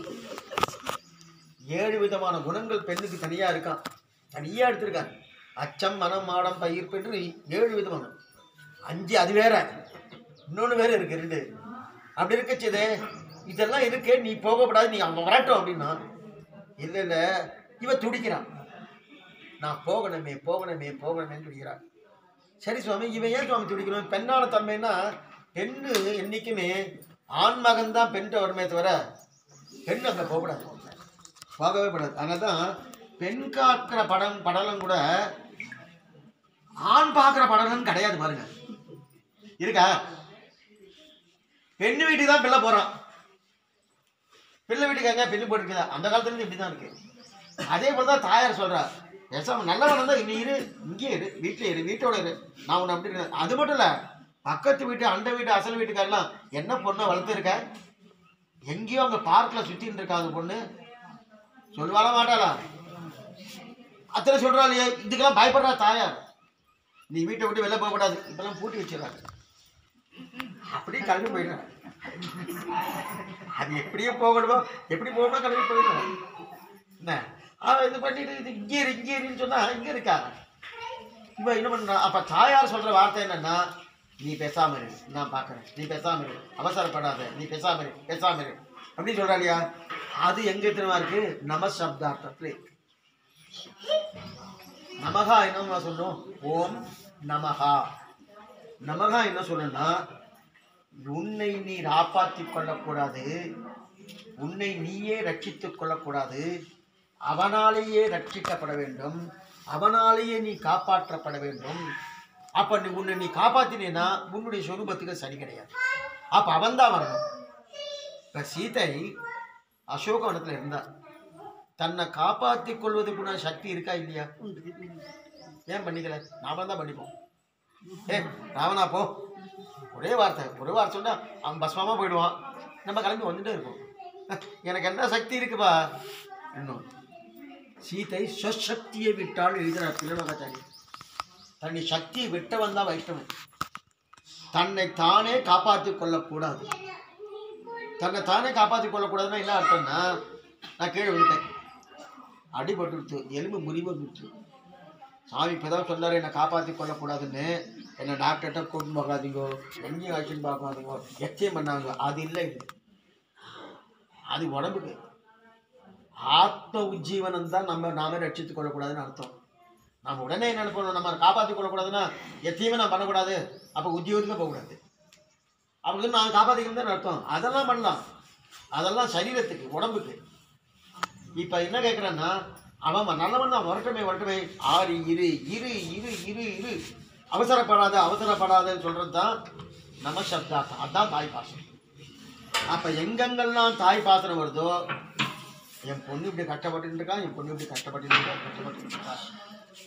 7 விதமான குணங்கள் பெண்ணுக்கு தனியா இருக்கான், தனியா எடுத்திருக்காங்க. அச்சம், மனம், மாடம், பயிர்ப்பு என்று 7 விதமான 5 அது வேற. இன்னொன்று வேறு இருக்கு 2. அப்படி இருக்கச்சது இதெல்லாம் இருக்கு, நீ போகக்கூடாது, நீ அவங்க வரட்டும் அப்படின்னா. இல்லை இல்லை, இவன் துடிக்கிறான், நான் போகணுமே போகணுமே போகணுமேன்னு துடிக்கிறான். சரி சுவாமி, இவன் ஏன் சுவாமி துடிக்கணும்? பெண்ணான தன்மைன்னா பெண்ணு என்றைக்குமே ஆண் மகன் தான் பெண்கிட்ட வருமே தவிர பெண் அங்கே போகக்கூடாது, போகவே கூடாது. அதனால தான் பெண் காக்கிற படலம் கூட ஆண் பார்க்குற படலம்னு கிடையாது பாருங்க. இருக்கா? பெண்ணு வீட்டுக்கு தான் பிள்ளை போகிறான், பிள்ளை வீட்டுக்கு எங்கே பெண்ணு போட்டுருக்குதா? அந்த காலத்துலேருந்து இப்படி தான் இருக்கு. அதே போல் தான் தாயார் சொல்கிறார், பேசாம நல்லவன் தான் நீ இரு, இங்கே இரு, வீட்டில் இரு, வீட்டோட இரு, நான் உன்னை அப்படி இருக்கேன். அது மட்டும் இல்லை, பக்கத்து வீட்டு அண்டை வீட்டு அசல் வீட்டுக்காரெல்லாம் என்ன பொண்ணை வளர்த்துருக்க, எங்கேயோ அங்கே பார்க்கில் சுற்றின்னு இருக்காங்க பொண்ணு, சொல்லுவாளா மாட்டாளா? அத்தனை சொல்கிறா இல்லையா? இதுக்கெல்லாம் பயப்படுறா தாயார். நீ வீட்டை விட்டு வெளில போகக்கூடாது, இப்பெல்லாம் பூட்டி வச்சிடறாங்க, அப்படியே கிளம்பி போயிடுறாங்க. அது எப்படியே போகணுமோ, எப்படி போகணுமோ கிளம்பி போயிடுறாங்க. என்ன இது பண்ணிட்டு இது இங்கே இருன்னு சொன்னால் இங்கே இருக்கா? இப்போ என்ன பண்ணுறான்? அப்போ தாயார் சொல்கிற வார்த்தை என்னன்னா, நீ பேசாம இரு, நான் பார்க்குறேன், நீ பேசாம இரு, அவசரப்படாத, நீ பேசாம இரு, பேசாம இரு அப்படின்னு சொல்கிறா இல்லையா? அது எங்கே தெரியுமா இருக்கு? நம சப்தார்த்தத்தில் இருக்கு. நமகா என்ன சொல்லணும்? ஓம் நமகா. நமகா என்ன சொல்லணும்னா, உன்னை நீ காப்பாற்றிக் கொள்ளக்கூடாது, உன்னை நீயே ரட்சித்துக் கொள்ளக்கூடாது, அவனாலேயே ரட்சிக்கப்பட வேண்டும், அவனாலேயே நீ காப்பாற்றப்பட வேண்டும். அப்போ உன்னை நீ காப்பாற்றினா உன்னுடைய சொரூபத்துக்கு சரி கிடையாது. அப்போ அவன் தான் வரணும். இப்போ சீதை அசோகவனத்தில் இருந்தார், தன்னை காப்பாற்றிக் கொள்வதற்குள்ள சக்தி இருக்கா இல்லையா? ஏன் பண்ணிக்கல? நாம தான் பண்ணிப்போம். ராவணா போ, ஒரே வார்த்தை சொன்னால் அவன் பஸ்மமாக போயிடுவான், நம்ம கிளம்பி வந்துட்டே இருப்போம். எனக்கு என்ன சக்தி இருக்குப்பா? இன்னும் சீதை சொசக்தியை விட்டால் எழுதுகிறார் பிள்ளமகாச்சாரி. தன்னை சக்தியை விட்டவன் தான் வைஷ்ணவன். தன்னை தானே காப்பாற்றிக் கொள்ளக்கூடாது. தன்னை தானே காப்பாற்றிக் கொள்ளக்கூடாதுன்னா என்ன அர்த்தம்னா, நான் கீழே விழுட்டேன், அடிபட்டு எலும்பு முறிவு விட்டு, சாமி இப்போ தான் சொன்னார் என்னை காப்பாற்றிக் கொள்ளக்கூடாதுன்னு, என்னை டாக்டர்கிட்ட கொண்டு போகாதீங்கோ, எங்கேயும் ஆக்ஷன் பார்க்காதீங்கோ, எச்சையும் பண்ணாங்க. அது இல்லை, இது அது உடம்புக்கு. ஆத்ம உஜ்ஜீவனம் தான் நாமே ரட்சித்துக் கொள்ளக்கூடாதுன்னு அர்த்தம். நம்ம உடனே என்ன பண்ணணும்? நம்ம காப்பாற்றிக் கொள்ளக்கூடாதுன்னா எத்தையுமே நான் பண்ணக்கூடாது, அப்போ உத்தியோகத்துக்கு போகக்கூடாது, அப்படின்னு நான் காப்பாற்றிக்கணும் அர்த்தம். அதெல்லாம் பண்ணலாம், அதெல்லாம் சரீரத்துக்கு உடம்புக்கு. இப்போ என்ன கேட்குறேன்னா, அவன் நல்லவன் தான், வரட்டுமே ஆறு இரு இரு இரு இரு இரு அவசரப்படாதன்னு சொல்கிறது தான் நம்ம சப்தார்த்தம். அதுதான் தாய் பாசனம். அப்போ எங்கெங்கெல்லாம் தாய் பாசனம் வருதோ, என் பொண்ணு இப்படி கஷ்டப்பட்டு இருக்கா, என் பொண்ணு இப்படி கஷ்டப்பட்டு இருக்கா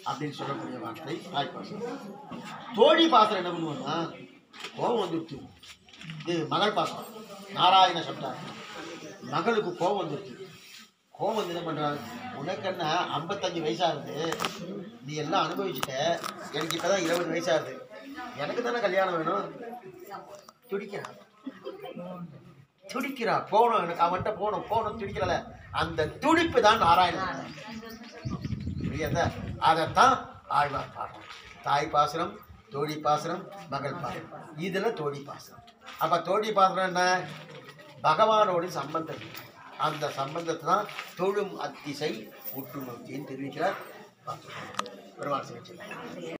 அப்படின்னு சொல்லக்கூடிய வார்த்தை தாய் பாசனம். தோழி பாசனம் என்ன பண்ணுவோம்னா, கோபம் வந்துடுச்சு, இது மகள் பாசனம், நாராயண சப்தார்த்தம். மகளுக்கு கோபம் வந்துடுச்சு, கோபம் வந்து என்ன பண்ணுறாங்க, உனக்கு என்ன 55 வயசாகுது, நீ எல்லாம் அனுபவிச்சுட்ட, எனக்கு இப்போ தான் 20 வயசாகுது, எனக்கு தானே கல்யாணம் வேணும். துடிக்கிறா போகணும், எனக்கு அவன்கிட்ட போகணும் துடிக்கிறல, அந்த துடிப்பு தான் நாராயணன். புரியாத? அதைத்தான் ஆழ்வார் பாடுறோம். தாய் பாசனம், தோழி பாசனம், மகள் பாசனம், இதில் தோழி பாசனம். அப்போ தோழி பாசனம் என்ன? பகவானோட சம்பந்தம். அந்த சம்பந்தத்தை தான் தொழும் அத்திசை உற்று நோக்கின்னு தெரிவிக்கிறார். பெருமாள் சிகிச்சை.